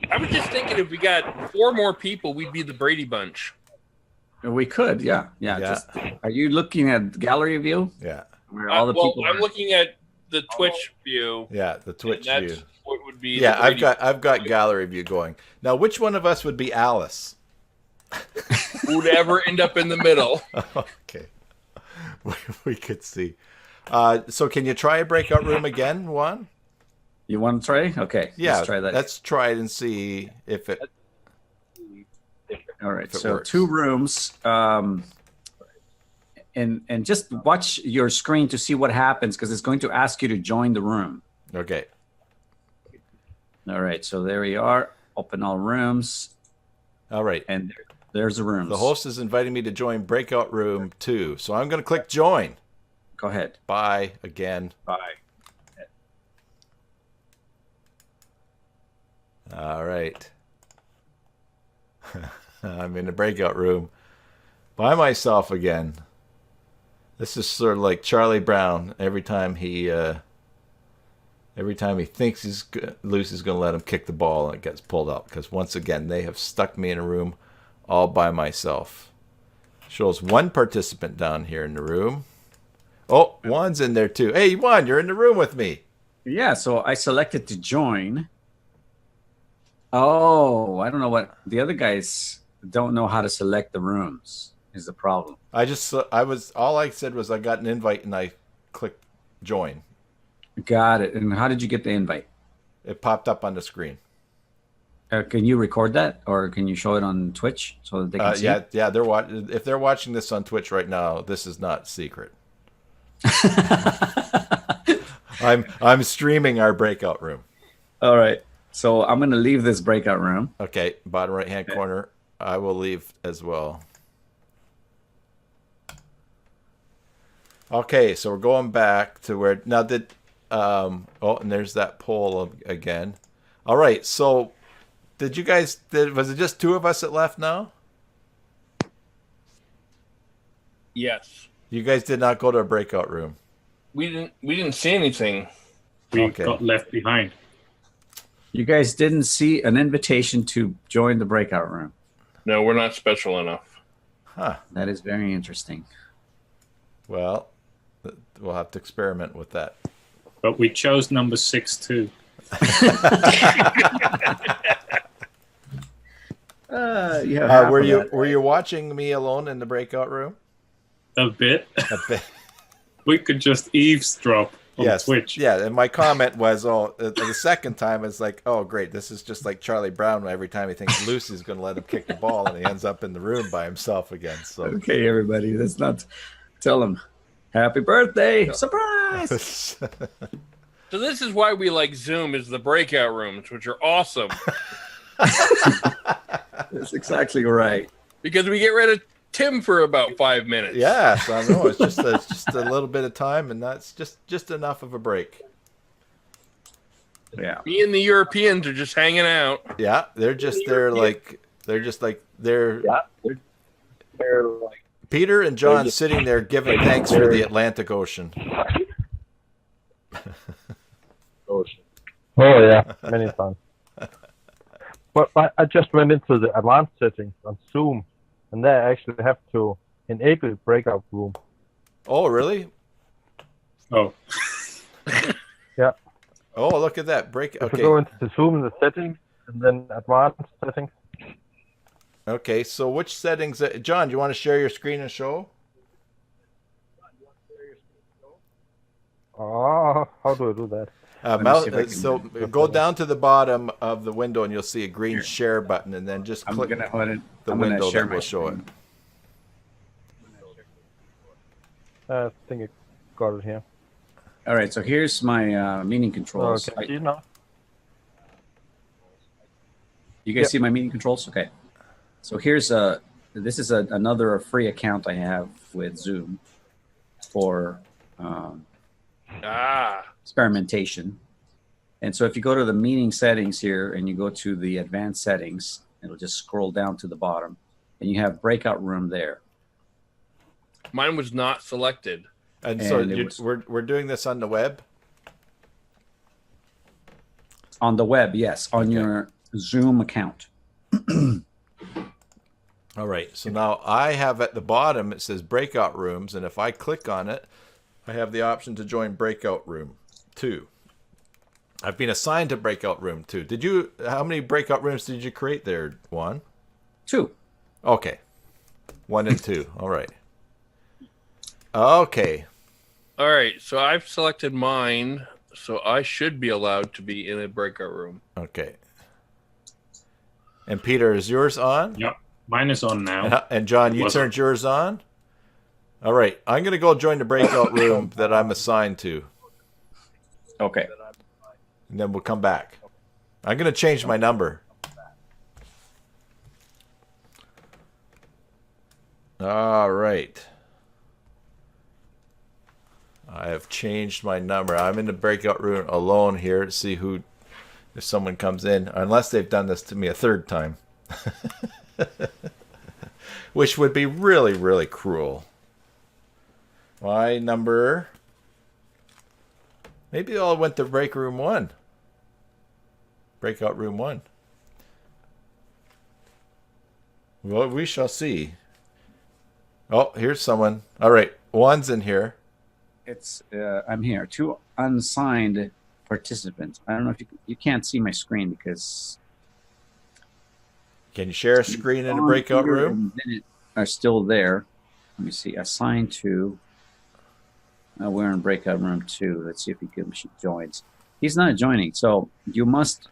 I was just thinking if we got 4 more people, we'd be the Brady Bunch.
We could, yeah. Just, are you looking at gallery view?
Yeah.
Where all the people
I'm looking at the Twitch view.
Yeah, the Twitch view.
What would be?
Yeah, I've got gallery view going. Now, which one of us would be Alice?
Who'd ever end up in the middle?
Okay, we could see. So, can you try a breakout room again, Juan?
You want to try? Okay.
Yeah,
let's try that.
Let's try it and see if it.
All right. So works. 2 rooms. And just watch your screen to see what happens because it's going to ask you to join the room.
Okay.
All right. So there we are. Open all rooms.
All right.
And there's the rooms.
The host is inviting me to join Breakout Room 2. So I'm going to click join.
Go ahead.
Bye again.
Bye.
All right. I'm in the breakout room by myself again. This is sort of like Charlie Brown. Every time he thinks Lucy's going to let him kick the ball, and it gets pulled up because once again they have stuck me in a room all by myself. Shows 1 participant down here in the room. Oh, Juan's in there too. Hey, Juan, you're in the room with me.
Yeah. So I selected to join. Oh, I don't know what the other guys don't know how to select the rooms is the problem.
All I said was I got an invite and I clicked join.
Got it. And how did you get the invite?
It popped up on the screen.
Can you record that or can you show it on Twitch so that they can see?
Yeah. If they're watching this on Twitch right now, this is not secret. I'm streaming our breakout room.
All right. So I'm going to leave this breakout room.
Okay, bottom right-hand corner. I will leave as well. Okay, so we're going back to where now did. And there's that poll again. All right, so did you guys? Was it just 2 of us that left now?
Yes.
You guys did not go to a breakout room.
We didn't see anything.
We got left behind.
You guys didn't see an invitation to join the breakout room.
No, we're not special enough.
Huh.
That is very interesting.
Well, we'll have to experiment with that.
But we chose number 6 too.
Were you watching me alone in the breakout room?
A bit.
A bit.
We could just eavesdrop on Twitch.
Yeah, and my comment was, the second time it's like, oh, great, this is just like Charlie Brown. Every time he thinks Lucy's going to let him kick the ball, and he ends up in the room by himself again. So
okay, everybody, let's not tell him happy birthday, surprise.
So this is why we like Zoom is the breakout rooms, which are awesome.
That's exactly right.
Because we get rid of Tim for about 5 minutes.
Yes, I know. It's just a little bit of time, and that's just enough of a break.
Yeah.
Me and the Europeans are just hanging out.
Yeah, they're like Peter and John sitting there giving thanks for the Atlantic Ocean.
Oh yeah, many times. But I just went into the advanced settings on Zoom, and there I actually have to enable breakout room.
Oh, really?
Oh.
Yeah.
Oh, look at that. Okay.
If you go into the Zoom in the settings, and then advanced settings.
Okay, so which settings? John, do you want to share your screen and show?
Oh, how do I do that?
So go down to the bottom of the window and you'll see a green share button, and then just click the window that will show it.
I think I got it here.
All right, so here's my meeting controls.
Can you see it now?
You guys see my meeting controls? Okay. So here's this is another free account I have with Zoom for experimentation. And so if you go to the meeting settings here and you go to the advanced settings, it'll just scroll down to the bottom and you have breakout room there.
Mine was not selected.
And so we're doing this on the web?
On the web, yes, on your Zoom account.
All right. So now I have at the bottom, it says Breakout Rooms. And if I click on it, I have the option to join Breakout Room 2. I've been assigned to Breakout Room 2. How many Breakout Rooms did you create there, Juan?
2.
Okay. 1 and 2. All right. Okay.
All right. So I've selected mine, so I should be allowed to be in a breakout room.
Okay. And Peter, is yours on?
Yep. Mine is on now.
And John, you turned yours on? All right. I'm going to go join the breakout room that I'm assigned to.
Okay.
And then we'll come back. I'm going to change my number. All right. I have changed my number. I'm in the breakout room alone here to see if someone comes in, unless they've done this to me a third time. Which would be really, really cruel. My number... Maybe they all went to breakout room 1. Breakout room 1. Well, we shall see. Oh, here's someone. All right, Juan's in here.
It's I'm here. 2 unsigned participants. I don't know if you can't see my screen because.
Can you share a screen in a breakout room?
Are still there. Let me see. Assigned to. We're in breakout room 2. Let's see if he joins. He's not joining, so you must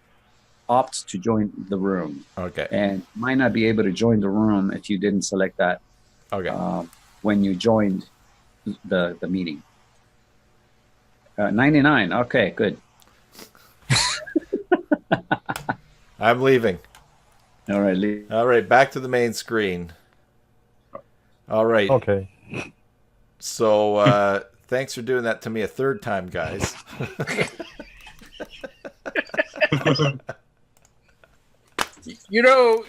opt to join the room.
Okay.
And might not be able to join the room if you didn't select that.
Okay.
When you joined the meeting. 99. Okay, good.
I'm leaving.
All right, leave.
All right, back to the main screen. All right.
Okay.
So, thanks for doing that to me a third time, guys.
You know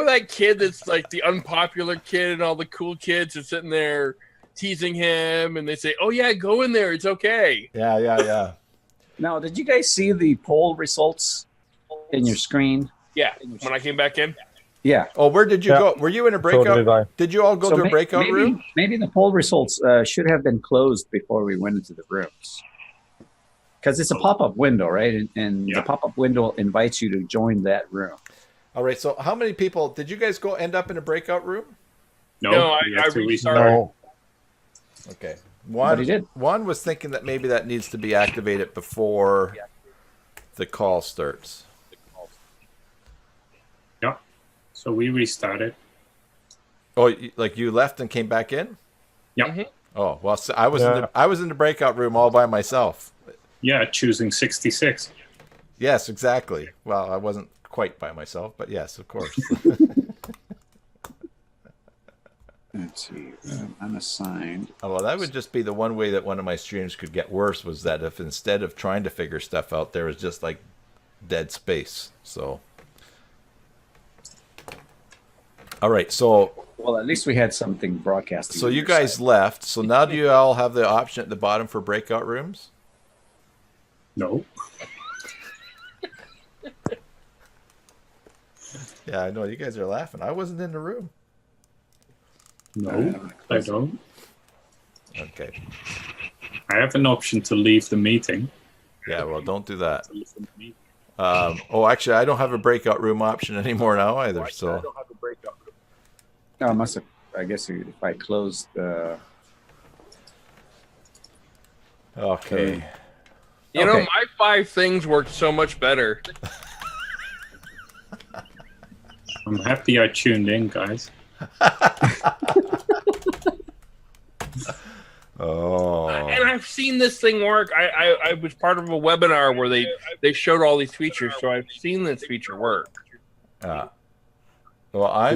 that kid that's like the unpopular kid, and all the cool kids are sitting there teasing him, and they say, "Oh yeah, go in there, it's okay."
Yeah.
Now, did you guys see the poll results in your screen?
Yeah, when I came back in.
Yeah.
Oh, where did you go? Were you in a breakout? Did you all go to a breakout room?
Maybe the poll results should have been closed before we went into the rooms. Because it's a pop-up window, right? And the pop-up window invites you to join that room.
All right. So how many people did you guys end up in a breakout room?
No, I restarted.
No.
Okay. Juan was thinking that maybe that needs to be activated before the call starts.
Yeah. So we restarted.
Oh, like you left and came back in?
Yeah.
Mm-hmm.
Oh, well, so I was in the breakout room all by myself.
Yeah, choosing 66.
Yes, exactly. Well, I wasn't quite by myself, but yes, of course.
Let's see. Unassigned.
Oh, well, that would just be the one way that one of my streams could get worse, was that if instead of trying to figure stuff out, there was just like dead space. So, all right. So,
well, at least we had something broadcasting.
So you guys left. So now do you all have the option at the bottom for breakout rooms?
No.
Yeah, I know. You guys are laughing. I wasn't in the room.
No, I don't.
Okay.
I have an option to leave the meeting.
Yeah, well, don't do that. Actually, I don't have a breakout room option anymore now either. So.
No, I must have. I guess if I closed the.
Okay.
You know, my 5 things worked so much better.
I'm happy I tuned in, guys.
Oh.
And I've seen this thing work. I was part of a webinar where they showed all these features, so I've seen this feature work.
Well, I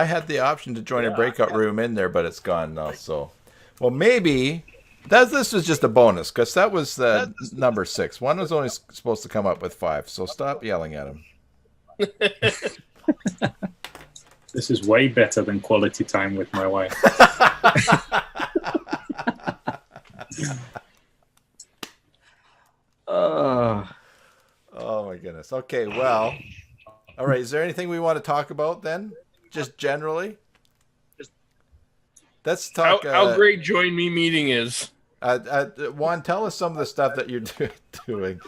had the option to join a breakout room in there, but it's gone now. So, well, maybe this was just a bonus, because that was number 6. One was only supposed to come up with 5. So stop yelling at him.
This is way better than quality time with my wife.
Oh my goodness. Okay, well, all right. Is there anything we want to talk about then? Just generally? Let's talk.
How great Join Me meeting is.
Juan, tell us some of the stuff that you're doing.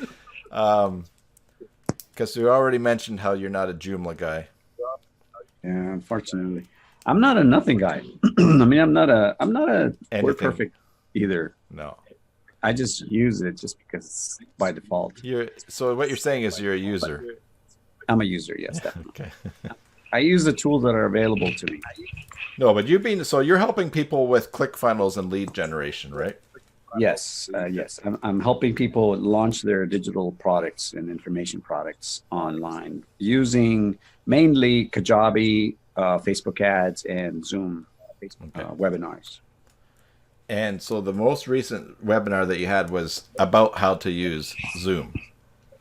Because you already mentioned how you're not a Joomla guy.
Yeah, unfortunately. I'm not a nothing guy. I mean, I'm not a word perfect either.
No.
I just use it just because it's by default.
So what you're saying is you're a user.
I'm a user, yes, definitely.
Okay.
I use the tools that are available to me.
No, but you're helping people with ClickFunnels and lead generation, right?
Yes, yes. I'm helping people launch their digital products and information products online using mainly Kajabi, Facebook ads, and Zoom webinars.
And so the most recent webinar that you had was about how to use Zoom.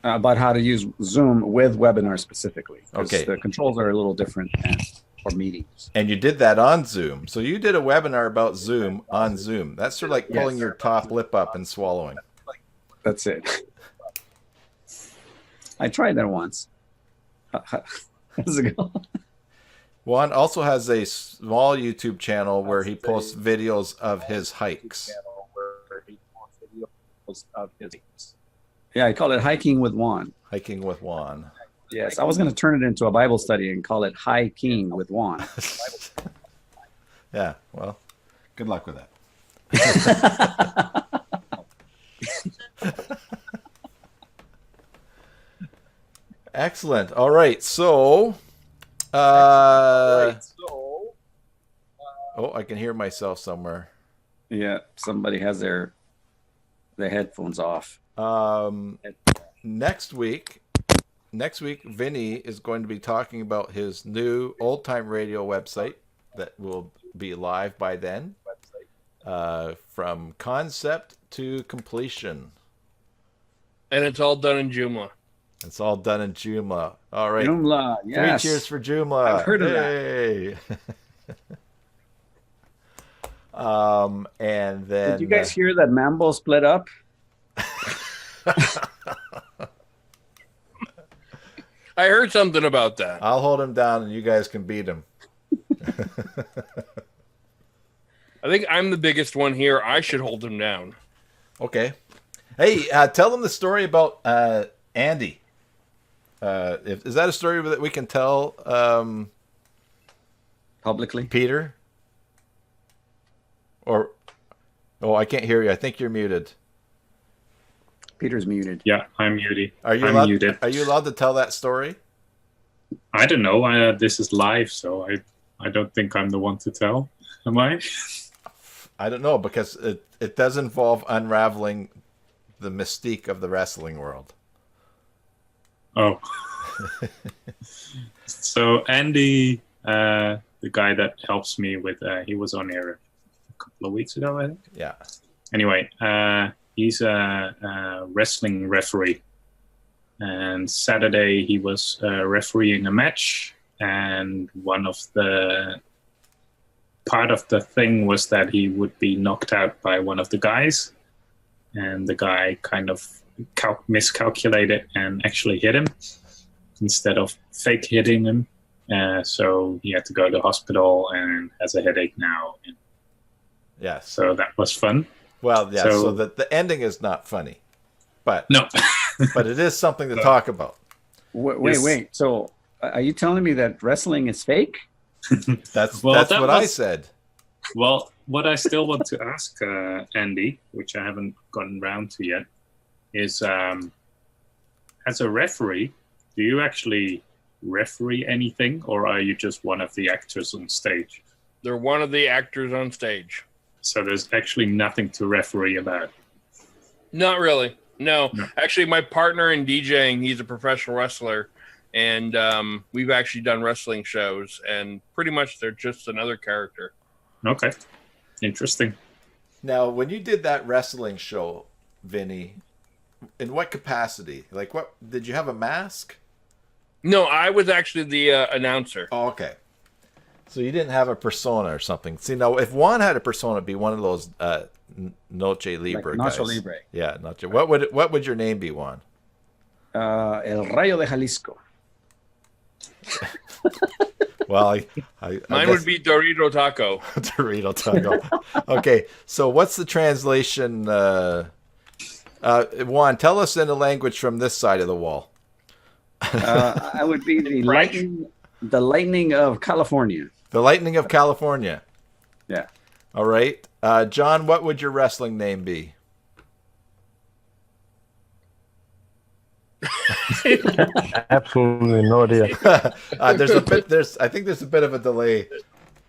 About how to use Zoom with webinars specifically.
Okay.
The controls are a little different for meetings.
And you did that on Zoom. So you did a webinar about Zoom on Zoom. That's sort of like pulling your top lip up and swallowing.
That's it. I tried that once. How's it go?
Juan also has a small YouTube channel where he posts videos of his hikes.
Yeah, I call it Hiking with Juan.
Hiking with Juan.
Yes, I was going to turn it into a Bible study and call it Hiking with Juan.
Yeah, well, good luck with that. Excellent. All right, so... oh, I can hear myself somewhere.
Yeah, somebody has their headphones off.
Next week, Vinny is going to be talking about his new Old Time Radio website that will be live by then. From concept to completion.
And it's all done in Joomla.
It's all done in Joomla. All right.
Joomla, yes.
3 cheers for Joomla.
I've heard of that.
And then...
Did you guys hear that Mambo split up?
I heard something about that.
I'll hold him down and you guys can beat him.
I think I'm the biggest one here. I should hold him down.
Okay. Hey, tell them the story about Andy. Is that a story that we can tell
publicly?
Peter? Or... Oh, I can't hear you. I think you're muted.
Peter's muted.
Yeah, I'm muted.
Are you allowed to tell that story?
I don't know. This is live, so I don't think I'm the one to tell. Am I?
I don't know, because it does involve unraveling the mystique of the wrestling world.
Oh. So Andy, the guy that helps me with, he was on air a couple of weeks ago, I think.
Yeah.
Anyway, he's a wrestling referee. And Saturday he was refereeing a match, and part of the thing was that he would be knocked out by one of the guys, and the guy kind of miscalculated and actually hit him instead of fake hitting him. So he had to go to the hospital and has a headache now.
Yeah.
So that was fun.
Well, yeah. So the ending is not funny, but
no,
but it is something to talk about.
Wait. So are you telling me that wrestling is fake?
That's what I said.
Well, what I still want to ask Andy, which I haven't gotten around to yet, is as a referee, do you actually referee anything, or are you just one of the actors on stage?
They're one of the actors on stage.
So there's actually nothing to referee about?
Not really. No. Actually, my partner in DJing, he's a professional wrestler, and we've actually done wrestling shows, and pretty much they're just another character.
Okay. Interesting.
Now, when you did that wrestling show, Vinny, in what capacity? Like, what did you have a mask?
No, I was actually the announcer.
Oh, okay. So you didn't have a persona or something. See, now if Juan had a persona, it'd be one of those Noche Libre
Like
guys.
Nacho Libre.
Yeah, Noche. What would your name be, Juan?
El Rayo de Jalisco.
Well,
Mine would be Dorito Taco.
Dorito Taco. Okay, so what's the translation? Juan, tell us in a language from this side of the wall.
I would be the lightning of California.
The Lightning of California.
Yeah.
All right. John, what would your wrestling name be?
Absolutely no idea.
I think there's a bit of a delay.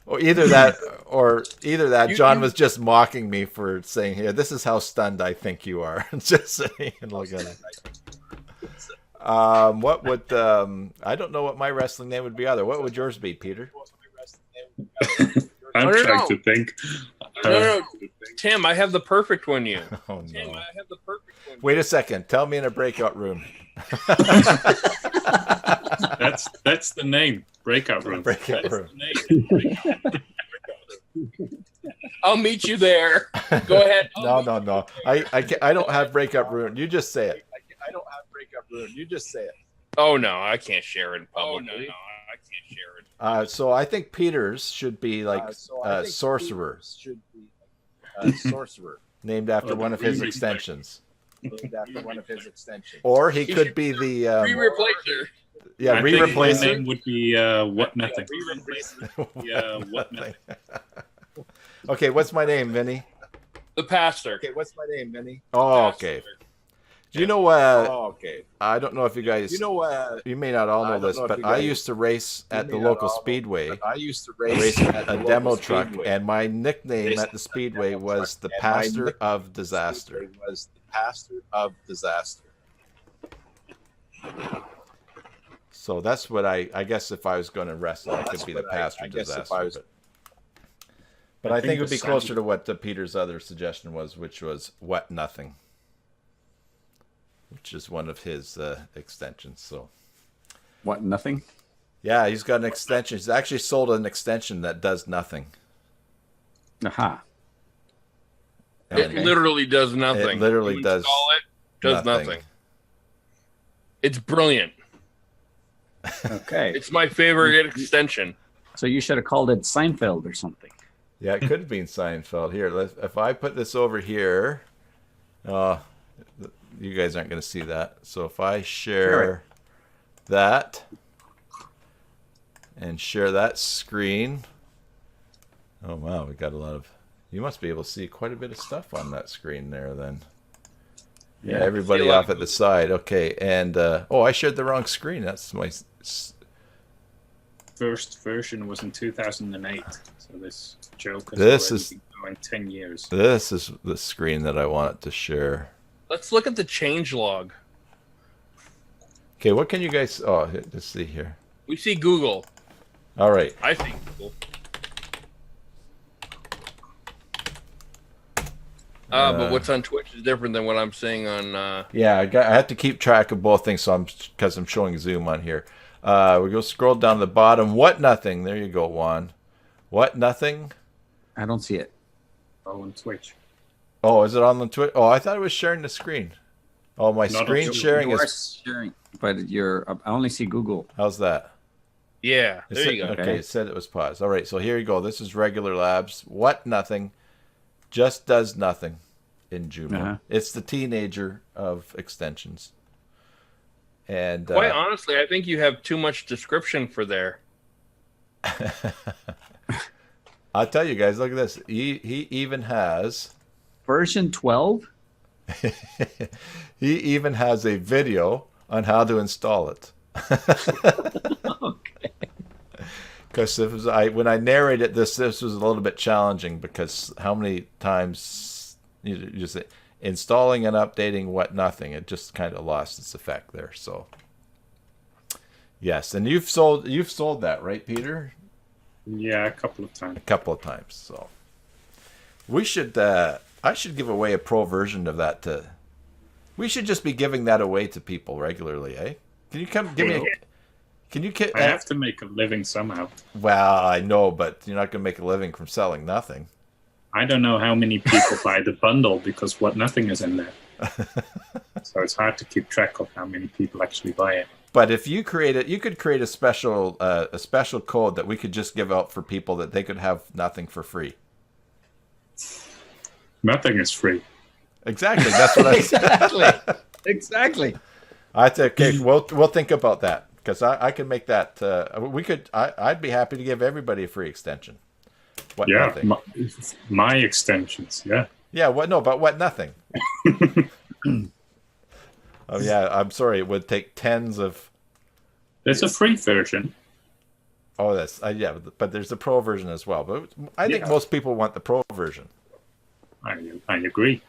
Or either that. John was just mocking me for saying, "Here, this is how stunned I think you are." Just saying, look at it. What would I don't know what my wrestling name would be either. What would yours be, Peter?
I'm trying to think.
No, Tim, I have the perfect one. You.
Oh no!
Tim, I have the perfect one.
Wait a second. Tell me in a breakout room.
That's the name. Breakout room.
Breakout room.
I'll meet you there. Go ahead.
No. I don't have breakout room. You just say it. I don't have breakout room. You just say it.
Oh no, I can't share it in public. I can't share it.
So I think Peter's should be like sorcerer. Sorcerer. Named after one of his extensions. Or he could be the
Re-replacer.
Yeah,
I think my
re-replacer.
name would be what nothing. Yeah, what nothing.
Okay, what's my name, Vinny?
The pastor.
Oh, okay. Do you know? I don't know if you guys. You may not all know this, but I used to race at the local speedway. I used to race a demo truck, and my nickname at the speedway was the Pastor of Disaster. So that's what I guess if I was going to wrestle, I could be the Pastor of Disaster. But I think it would be closer to what Peter's other suggestion was, which was What Nothing, which is one of his extensions. So,
What nothing?
Yeah, he's got an extension. He's actually sold an extension that does nothing.
Aha.
It literally does nothing.
It literally does.
Install it, does nothing. It's brilliant.
Okay.
It's my favorite extension.
So you should have called it Seinfeld or something.
Yeah, it could have been Seinfeld. Here, if I put this over here, you guys aren't going to see that. So if I share that and share that screen, oh wow, we got a lot of. You must be able to see quite a bit of stuff on that screen there. Then, yeah, everybody off at the side. Okay, and I shared the wrong screen. That's my
first version was in 2008. So this joke has been going 10 years.
This is the screen that I wanted to share.
Let's look at the changelog.
Okay, what can you guys? Oh, let's see here.
We see Google.
All right.
I see Google. But what's on Twitch is different than what I'm seeing on.
Yeah, I have to keep track of both things, so because I'm showing Zoom on here. We go scroll down to the bottom. What nothing? There you go, Juan. What nothing?
I don't see it.
Oh, on Twitch.
Oh, is it on the Twitch? Oh, I thought it was sharing the screen. Oh, my screen sharing is
sharing, but I only see Google.
How's that?
Yeah, there you go.
Okay, it said it was paused. All right, so here you go. This is Regular Labs. What nothing? Just does nothing in Joomla. It's the teenager of extensions. And
quite honestly, I think you have too much description for there.
I'll tell you guys, look at this. He even has
version 12.
He even has a video on how to install it.
Okay.
Because when I narrated this was a little bit challenging because how many times you just installing and updating what nothing, it just kind of lost its effect there. So yes, and you've sold that, right, Peter?
Yeah, a couple of times.
A couple of times. So we should I should give away a pro version of that we should just be giving that away to people regularly, eh? Can Can you?
I have to make a living somehow.
Well, I know, but you're not going to make a living from selling nothing.
I don't know how many people buy the bundle because what nothing is in there. So it's hard to keep track of how many people actually buy it.
But if you create it, you could create a special code that we could just give out for people that they could have nothing for free.
Nothing is free.
Exactly. That's what I said.
Exactly.
I said, okay, we'll think about that because I can make that. I'd be happy to give everybody a free extension. What nothing?
My extensions. Yeah.
Yeah. What? No, but what nothing? Oh yeah. I'm sorry. It would take tens of.
There's a free version.
Oh, that's yeah. But there's the pro version as well. But I think most people want the pro version.
I agree.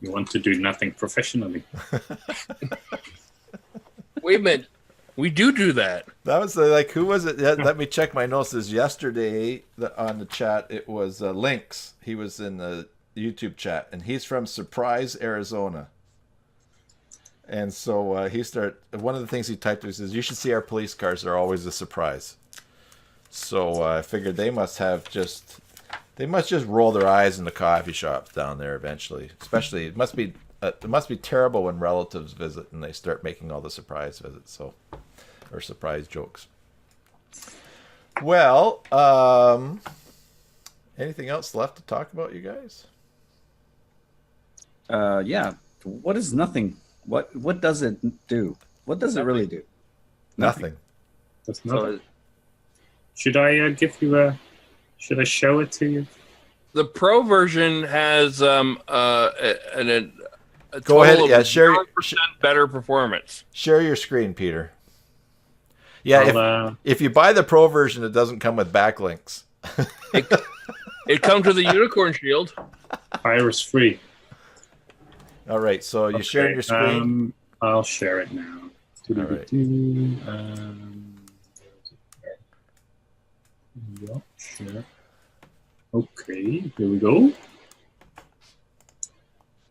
You want to do nothing professionally.
Wait a minute. We do that.
That was like, who was it? Let me check my notes. This yesterday on the chat, it was Lynx. He was in the YouTube chat, and he's from Surprise, Arizona. And so one of the things he typed was, "You should see our police cars. They're always a surprise." So I figured they must just roll their eyes in the coffee shops down there eventually. Especially, it must be terrible when relatives visit and they start making all the surprise visits. Or surprise jokes. Well, anything else left to talk about, you guys?
Yeah. What is nothing? What does it do? What does it really do?
Nothing.
That's nothing. Should I should I show it to you?
The pro version has a
Go ahead.
total
Yeah,
of
share
0% better performance.
Share your screen, Peter. Yeah, if you buy the pro version, it doesn't come with backlinks.
It comes with a unicorn shield.
Virus free.
All right, so you sharing your screen?
I'll share it now.
All right.
Yeah, share. Okay, here we go.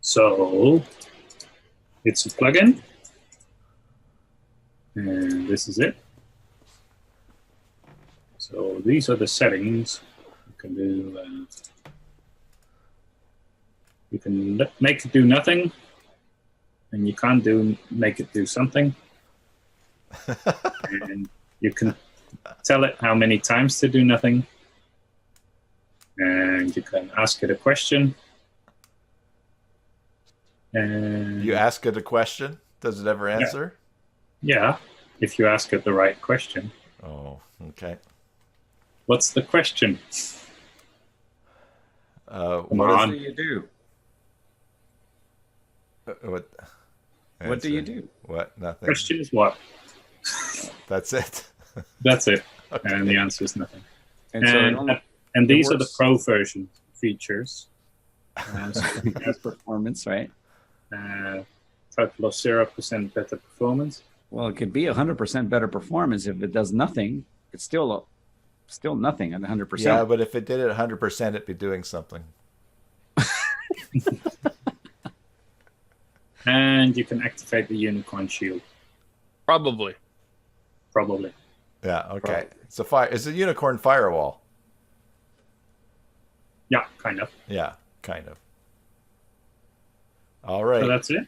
So it's a plugin, and this is it. So these are the settings. You can do. You can make it do nothing, and you can't make it do something. And you can tell it how many times to do nothing, and you can ask it a question. And
You ask it a question. Does it ever answer?
yeah, if you ask it the right question.
Oh, okay.
What's the question?
What do you do?
What
do you do?
What? Nothing.
Question is what?
That's it.
That's it.
Okay.
And the answer is nothing.
And
And these are the
works.
pro version features.
That's performance, right?
Total of 0% better performance.
Well, it could be 100% better performance if it does nothing. It's still nothing at 100%.
Yeah, but if it did it 100%, it'd be doing something.
And you can activate the unicorn shield.
Probably.
Probably.
Yeah. Okay. It's a unicorn firewall.
Yeah, kind of.
Yeah, kind of. All right.
So that's it.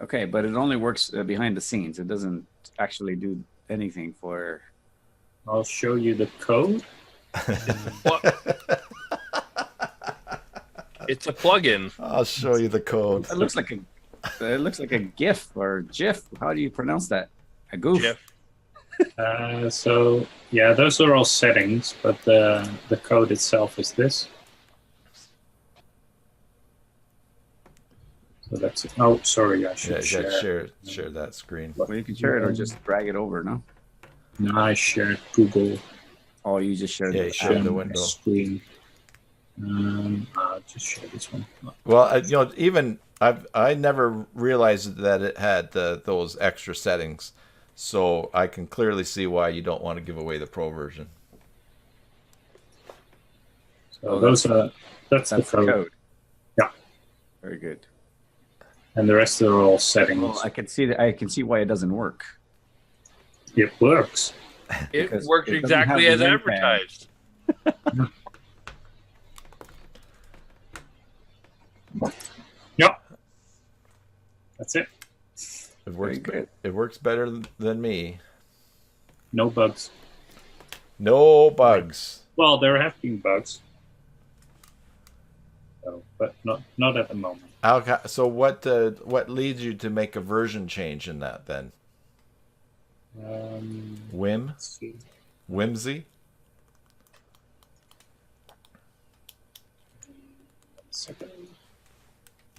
Okay, but it only works behind the scenes. It doesn't actually do anything for.
I'll show you the code.
It's a plugin.
I'll show you the code.
It looks like a GIF or GIF. How do you pronounce that? A goof.
Jeff.
So yeah, those are all settings, but the code itself is this. So that's it. Oh, sorry, I should share
that screen.
Well, you can share it or just drag it over, no?
No, I shared Google.
Oh, you just shared
Yeah, you shared the window.
Screen. I'll just share this one.
Well, even I never realized that it had those extra settings, so I can clearly see why you don't want to give away the pro version.
So that's the code. Yeah.
Very good.
And the rest are all settings.
Well, I can see why it doesn't work.
It works.
It
Because
works
it doesn't
exactly
have
as
the link
advertised.
Yep. That's it.
It works.
Very good.
It works better than me.
No bugs.
No bugs.
Well, there have been bugs. So, but not at the moment.
So what leads you to make a version change in that then?
Let's see.
Whimsy?
Second.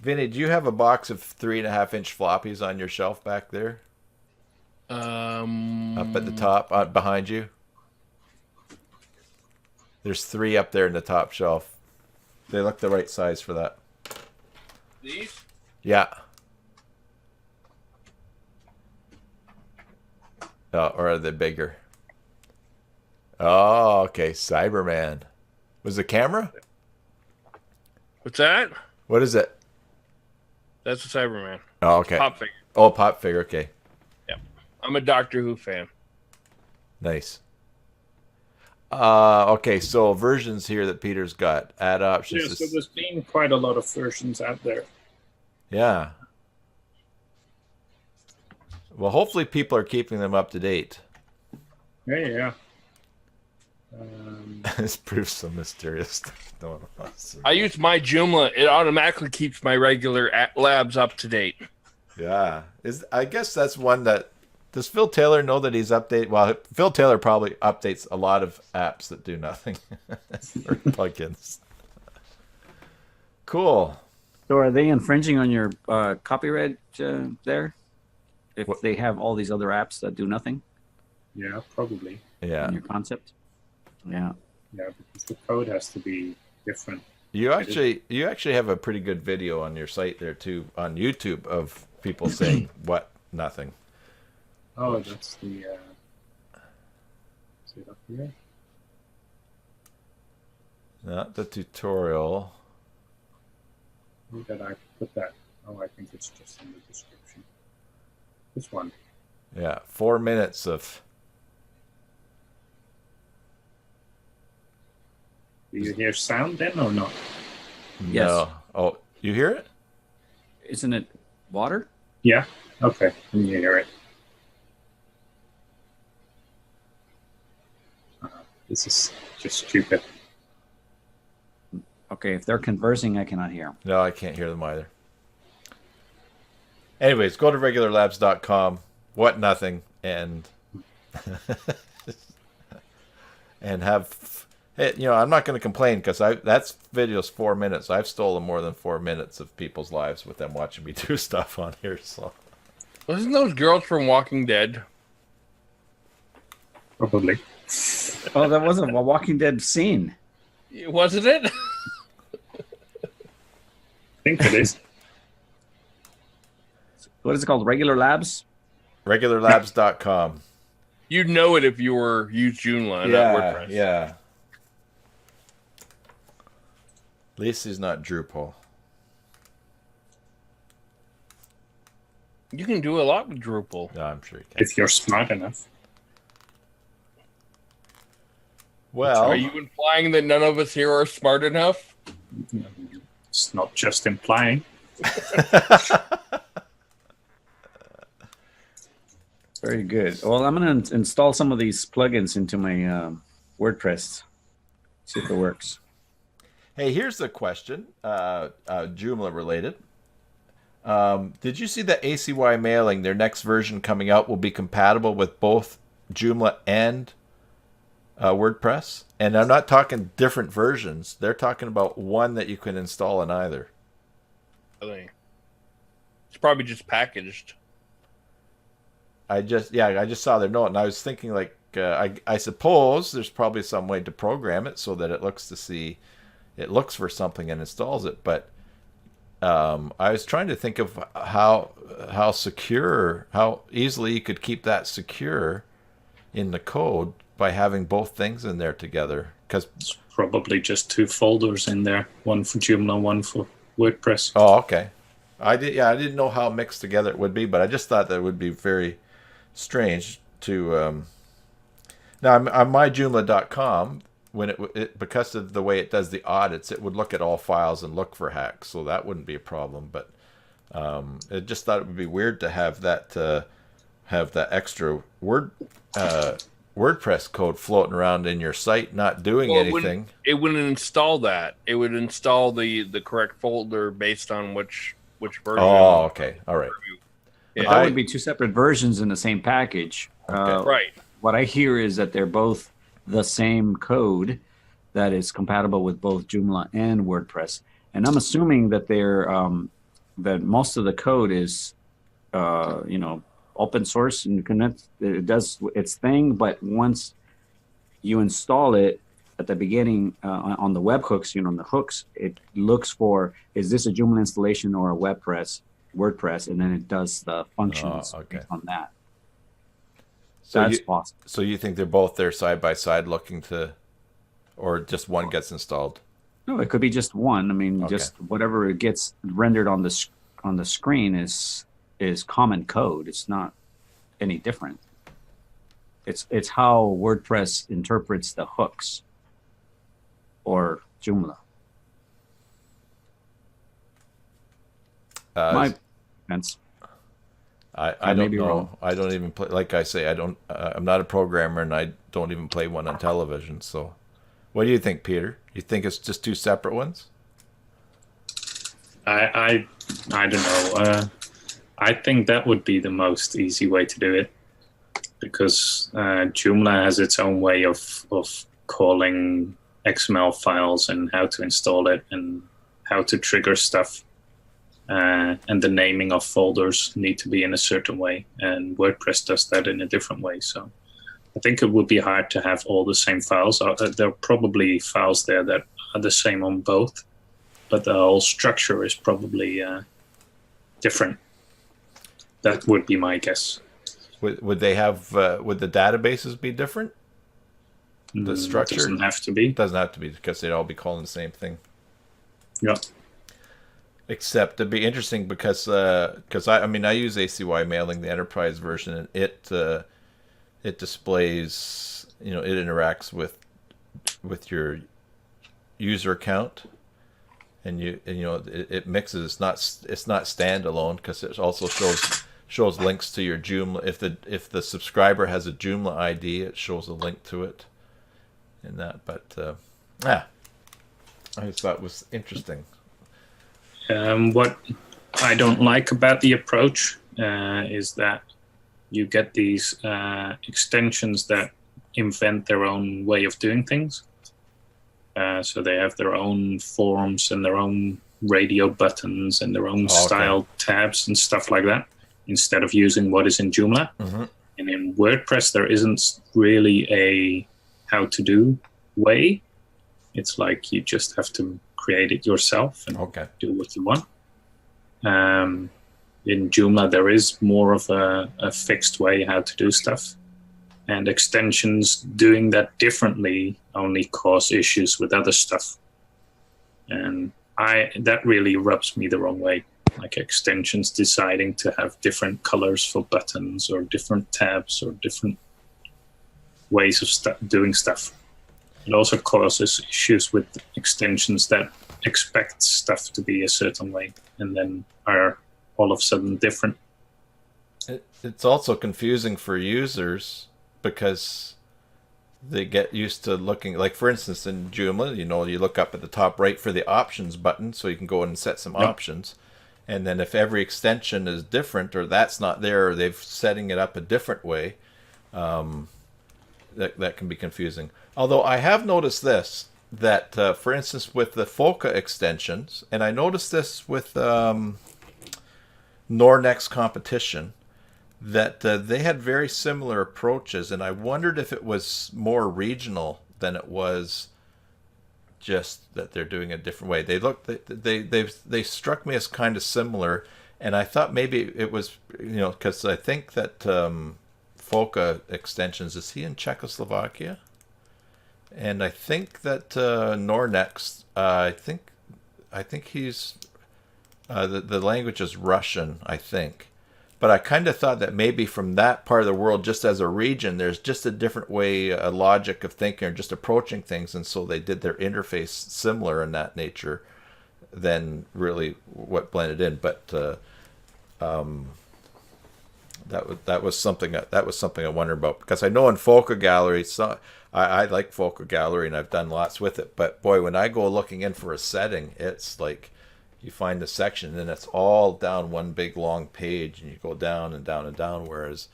Vinny, do you have a box of 3.5-inch floppies on your shelf back there? Up at the top, behind you? There's 3 up there in the top shelf. They look the right size for that.
These?
Yeah. Oh, or are they bigger? Oh, okay. Cyberman. Was the camera?
What's that?
What is it?
That's a Cyberman.
Oh, okay.
Pop figure.
Oh, pop figure. Okay.
Yeah. I'm a Doctor Who fan.
Nice. Okay, so versions here that Peter's got. Add options.
Yeah, so there's been quite a lot of versions out there.
Yeah. Well, hopefully people are keeping them up to date.
Yeah.
This proves so mysterious. No one wants to-
I use my Joomla. It automatically keeps my regular labs up to date.
Yeah. I guess that's one that... Does Phil Taylor know that he's updated? Well, Phil Taylor probably updates a lot of apps that do nothing. Or plugins. Cool.
So are they infringing on your copyright there? If they have all these other apps that do nothing
Yeah, probably.
Yeah.
in your concept? Yeah.
Yeah, because the code has to be different.
You actually have a pretty good video on your site there too, on YouTube, of people saying what nothing.
Oh, that's the. Is it up here?
Not the tutorial.
Where did I put that? Oh, I think it's just in the description. This one.
Yeah, 4 minutes of.
Do you hear sound then or not?
Yes.
No. Oh, you hear it?
Isn't it water?
Yeah. Okay. You hear it. This is just stupid.
Okay, if they're conversing, I cannot hear.
No, I can't hear them either. Anyways, go to regularlabs.com. What nothing and and have. Hey, I'm not going to complain because that's video's 4 minutes. I've stolen more than 4 minutes of people's lives with them watching me do stuff on here. So,
Wasn't those girls from Walking Dead?
Probably.
Oh, that wasn't a Walking Dead scene.
Wasn't it?
I think it is.
What is it called? Regular Labs?
regularlabs.com.
You'd know it if you were used Joomla, not WordPress.
Yeah. At least he's not Drupal.
You can do a lot with Drupal.
No, I'm sure he can.
If you're smart enough.
Well,
Are you implying that none of us here are smart enough?
It's not just implying.
Very good. Well, I'm going to install some of these plugins into my WordPress. See if it works.
hey, here's the question, Joomla related. Did you see that AcyMailing, their next version coming out, will be compatible with both Joomla and WordPress? And I'm not talking different versions. They're talking about one that you can install in either.
I think it's probably just packaged.
I just saw their note, and I was thinking, like, I suppose there's probably some way to program it so that it looks for something and installs it. But I was trying to think of how secure, how easily you could keep that secure in the code by having both things in there together. Because
It's probably just 2 folders in there. One for Joomla, one for WordPress.
oh, okay, I didn't know how mixed together it would be, but I just thought that it would be very strange. to now on myjoomla.com, when it because of the way it does the audits, it would look at all files and look for hacks, so that wouldn't be a problem. But it just thought it would be weird to have that extra WordPress code floating around in your site, not doing anything.
It wouldn't install that. It would install the correct folder based on which version.
Oh, okay, all right.
But that would be two separate versions in the same package.
Okay.
Right.
What I hear is that they're both the same code that is compatible with both Joomla and WordPress, and I'm assuming that they're that most of the code is open source and it does its thing. But once you install it at the beginning on the webhooks, on the hooks, it looks for, is this a Joomla installation or a WordPress, and then it does the functions based on that.
So
that's possible.
So you think they're both there side by side looking to, or just one gets installed?
No, it could be just one. I mean, just whatever it gets rendered on the screen is common code. It's not any different. It's how WordPress interprets the hooks or Joomla. My sense.
I don't know. Wrong. I don't even play. Like I say, I'm not a programmer, and I don't even play one on television. So, what do you think, Peter? You think it's just two separate ones?
I don't know. I think that would be the most easy way to do it, because Joomla has its own way of calling XML files and how to install it and how to trigger stuff. And the naming of folders need to be in a certain way, and WordPress does that in a different way. So I think it would be hard to have all the same files. There are probably files there that are the same on both, but the whole structure is probably different. That would be my guess.
Would they have? Would the databases be different? The structure
doesn't have to be.
It doesn't have to be, because they'd all be calling the same thing.
Yeah.
Except it'd be interesting because I use AcyMailing, the enterprise version, and it displays, it interacts with your user account, and it mixes. It's not standalone, because it also shows links to your Joomla. If the subscriber has a Joomla ID, it shows a link to it in that. But I just thought it was interesting.
What I don't like about the approach is that you get these extensions that invent their own way of doing things. So they have their own forms and their own radio buttons and their own style tabs and stuff like that, instead of using what is in Joomla. Mm-hmm. And in WordPress, there isn't really a how-to-do way. It's like you just have to create it yourself and do what you want. In Joomla, there is more of a fixed way how to do stuff. And extensions doing that differently only cause issues with other stuff. And that really rubs me the wrong way. Like extensions deciding to have different colors for buttons or different tabs or different ways of doing stuff. It also causes issues with extensions that expect stuff to be a certain way and then are all of a sudden different.
It's also confusing for users, because they get used to looking, like for instance in Joomla, you look up at the top right for the options button, so you can go in and set some options. And then if every extension is different, or that's not there, or they've setting it up a different way, that can be confusing. Although I have noticed this, that for instance with the Foca extensions, and I noticed this with Nornex competition, that they had very similar approaches, and I wondered if it was more regional than it was just that they're doing it a different way. They struck me as kind of similar, and I thought maybe it was, because I think that Foca extensions, is he in Czechoslovakia? And I think that Nornex, I think he's the language is Russian, I think. But I kind of thought that maybe from that part of the world, just as a region, there's just a different way, a logic of thinking or just approaching things. And so they did their interface similar in that nature than really what blended in. But that was something I wonder about, because I know in Focal Gallery, I like Focal Gallery and I've done lots with it. But boy, when I go looking in for a setting, it's like, you find the section and it's all down one big long page and you go down and down and down. Whereas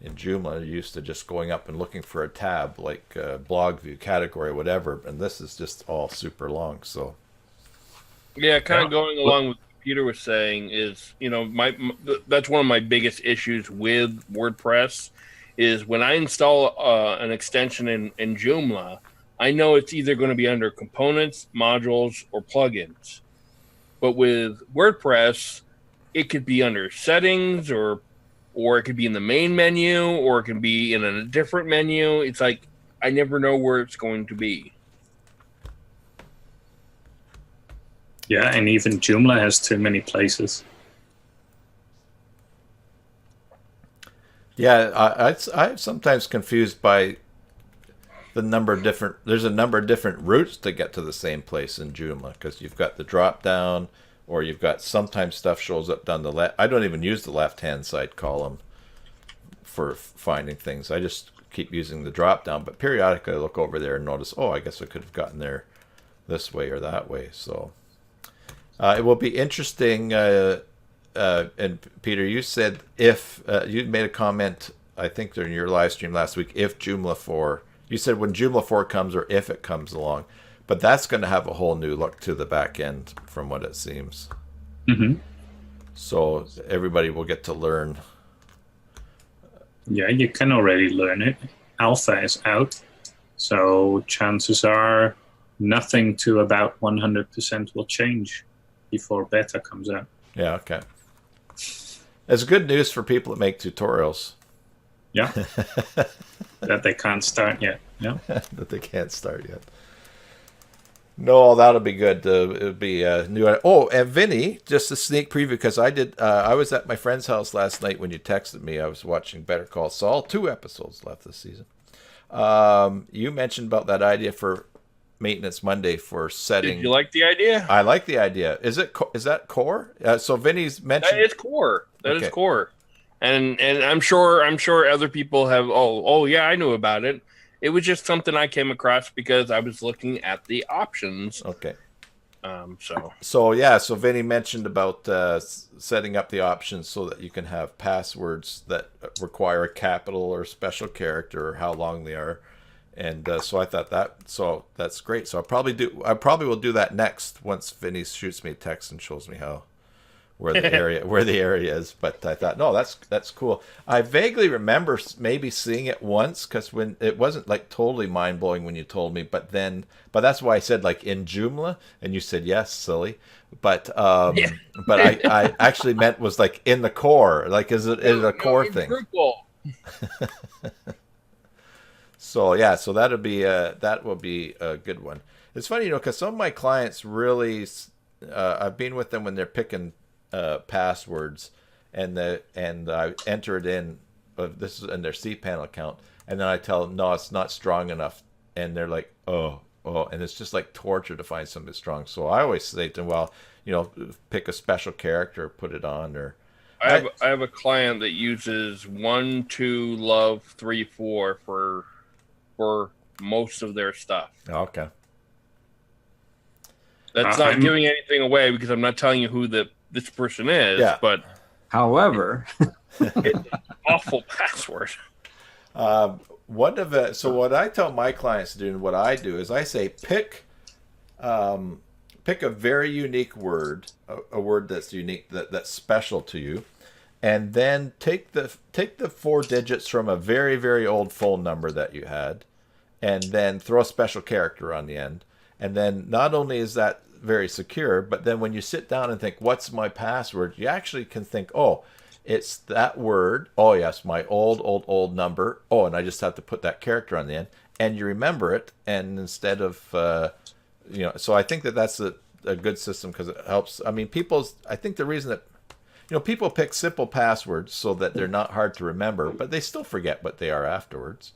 in Joomla, you're used to just going up and looking for a tab like blog view, category, whatever. And this is just all super long. So
yeah, kind of going along with what Peter was saying is, that's one of my biggest issues with WordPress is when I install an extension in Joomla, I know it's either going to be under components, modules, or plugins. But with WordPress, it could be under settings or it could be in the main menu, or it can be in a different menu. It's like, I never know where it's going to be.
Yeah, and even Joomla has too many places.
yeah, I'm sometimes confused by the number of different, there's a number of different routes to get to the same place in Joomla, because you've got the drop down, or you've got sometimes stuff shows up down the left. I don't even use the left hand side column for finding things. I just keep using the drop down, but periodically I look over there and notice, oh, I guess I could have gotten there this way or that way. So it will be interesting. And Peter, you said if you made a comment, I think during your live stream last week, if Joomla 4, you said when Joomla 4 comes or if it comes along, but that's going to have a whole new look to the back end from what it seems.
Mm-hmm.
So everybody will get to learn.
Yeah, you can already learn it. Alpha is out, so chances are nothing to about 100% will change before beta comes out.
Yeah, okay. It's good news for people that make tutorials.
Yeah, that they can't start yet. Yeah,
that they can't start yet. No, that'll be good. It'll be a new. Oh, and Vinny, just a sneak preview, because I was at my friend's house last night when you texted me. I was watching Better Call Saul. 2 episodes left this season. You mentioned about that idea for Maintenance Monday for setting.
Did you like the idea?
I like the idea. Is that core? So Vinny's mentioned.
That is core. That is core. And I'm sure other people have. Oh yeah, I knew about it. It was just something I came across because I was looking at the options.
Okay.
So
Vinny mentioned about setting up the options so that you can have passwords that require a capital or special character or how long they are. And so I thought that's great. So I probably will do that next once Vinny shoots me a text and shows me where the area is. But I thought, no, that's cool. I vaguely remember maybe seeing it once, because when it wasn't like totally mind blowing when you told me, but that's why I said like in Joomla, and you said yes, silly. But yeah. But I actually meant was like in the core. Like is it a core thing? So yeah, so that will be a good one. It's funny, because some of my clients really, I've been with them when they're picking passwords, and I enter it in. This is in their cPanel account, and then I tell them no, it's not strong enough, and they're like, oh, and it's just like torture to find something strong. So I always say to them, well, pick a special character, put it on, or.
I have a client that uses 1, 2, love, 3, 4 for most of their stuff.
Okay.
That's not giving anything away because I'm not telling you who this person is.
Yeah.
But
however,
it's an awful password.
What I tell my clients to do, and what I do is I say pick a very unique word, a word that's unique, that's special to you, and then take the 4 digits from a very, very old phone number that you had, and then throw a special character on the end. And then not only is that very secure, but then when you sit down and think, what's my password, you actually can think, oh, it's that word. Oh, yes, my old number. Oh, and I just have to put that character on the end. And you remember it. And instead of, so I think that's a good system because it helps. I mean, I think the reason that people pick simple passwords so that they're not hard to remember, but they still forget what they are afterwards.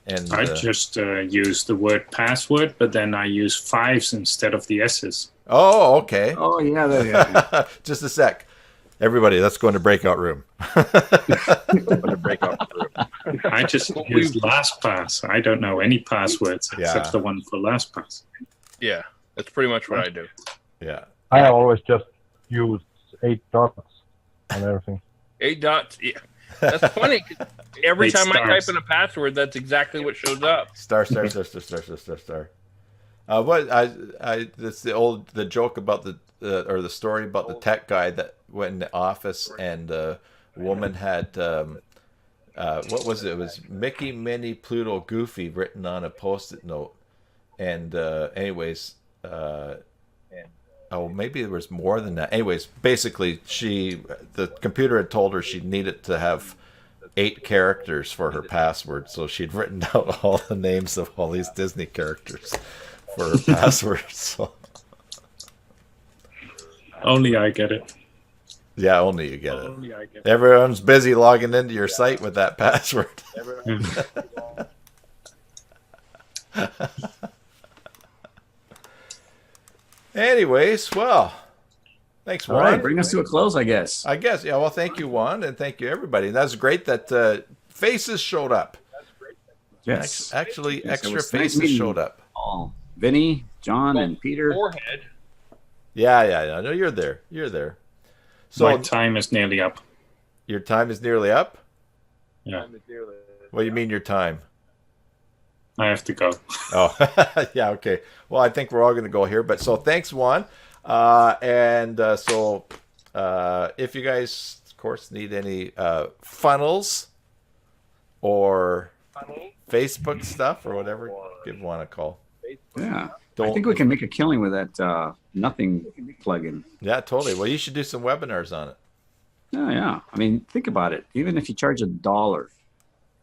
And
I just use the word password, but then I use Favs instead of the S's.
Oh, okay.
Oh, yeah.
Just a sec. Everybody, let's go into breakout room.
I just use LastPass. I don't know any passwords except the one for LastPass.
Yeah, that's pretty much what I do.
Yeah.
I always just use 8 dots and everything.
8 dots. Yeah. That's funny. Every
8
time I
stars.
type in a password, that's exactly what shows up.
Star. What that's the joke about the story about the tech guy that went in the office and a woman had what was it? It was Mickey, Minnie, Pluto, Goofy written on a Post-it note. And anyways, maybe there was more than that. Anyways, basically, the computer had told her she needed to have 8 characters for her password, so she'd written out all the names of all these Disney characters for her password. So
Only I get it.
yeah, only you get it. Everyone's busy logging into your site with that password. Anyways, well, thanks, Juan.
All right, bring us to a close, I guess.
Yeah. Well, thank you, Juan, and thank you, everybody. That's great that faces showed up.
Yes.
Actually,
Yes, it
extra
was nice
faces
meeting
showed up.
all. Vinny, John, and Peter.
Forehead.
Yeah. No, you're there. So
My time is nearly up.
your time is nearly up?
Yeah,
What do you mean your time?
I have to go.
Oh, yeah, okay. Well, I think we're all going to go here. But so thanks, Juan. If you guys, of course, need any funnels or Facebook stuff or whatever, give Juan a call.
Yeah. I think we can make a killing with that nothing plugin.
Yeah, totally. Well, you should do some webinars on it.
Yeah. I mean, think about it. Even if you charge $1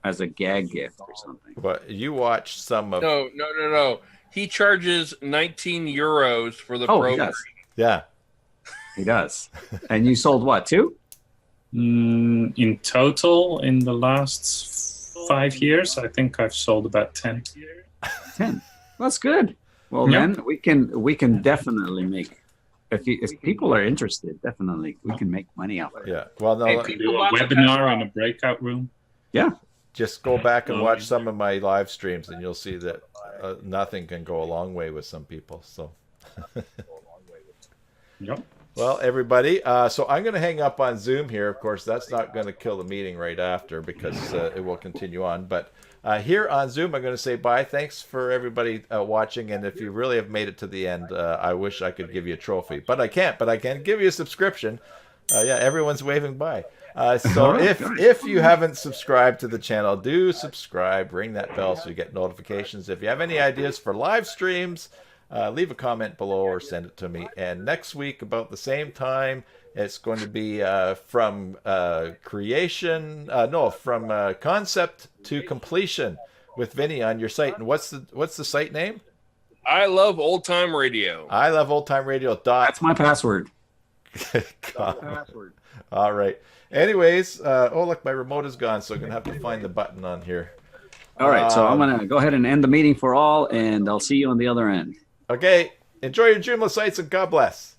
as a gag gift or something.
But you watch some of...
No. He charges 19 euros for the
Oh,
pro
he does.
version.
Yeah.
He does. And you sold what, 2?
In total, in the last 5 years, I think I've sold about 10.
10. That's good. Well,
Yeah.
then we can definitely make, if people are interested, definitely we can make money out of it.
Yeah. Well, no,
Hey,
We can do a webinar in a breakout room.
Yeah.
just go back and watch some of my live streams and you'll see that nothing can go a long way with some people. So,
Yep.
well, everybody, so I'm going to hang up on Zoom here. Of course, that's not going to kill the meeting right after because it will continue on. But here on Zoom, I'm going to say bye. Thanks for everybody watching. And if you really have made it to the end, I wish I could give you a trophy. But I can't. But I can give you a subscription. Yeah, everyone's waving bye. So if you haven't subscribed to the channel, do subscribe, ring that bell so you get notifications. If you have any ideas for live streams, leave a comment below or send it to me. And next week, about the same time, it's going to be from concept to completion with Vinny on your site. And what's the site name?
I love old time radio.
I love oldtimeradio.
That's my password.
All right. Anyways, look, my remote is gone, so I'm going to have to find the button on here.
All right, so I'm going to go ahead and end the meeting for all, and I'll see you on the other end.
Okay. Enjoy your Joomla sites, and God bless.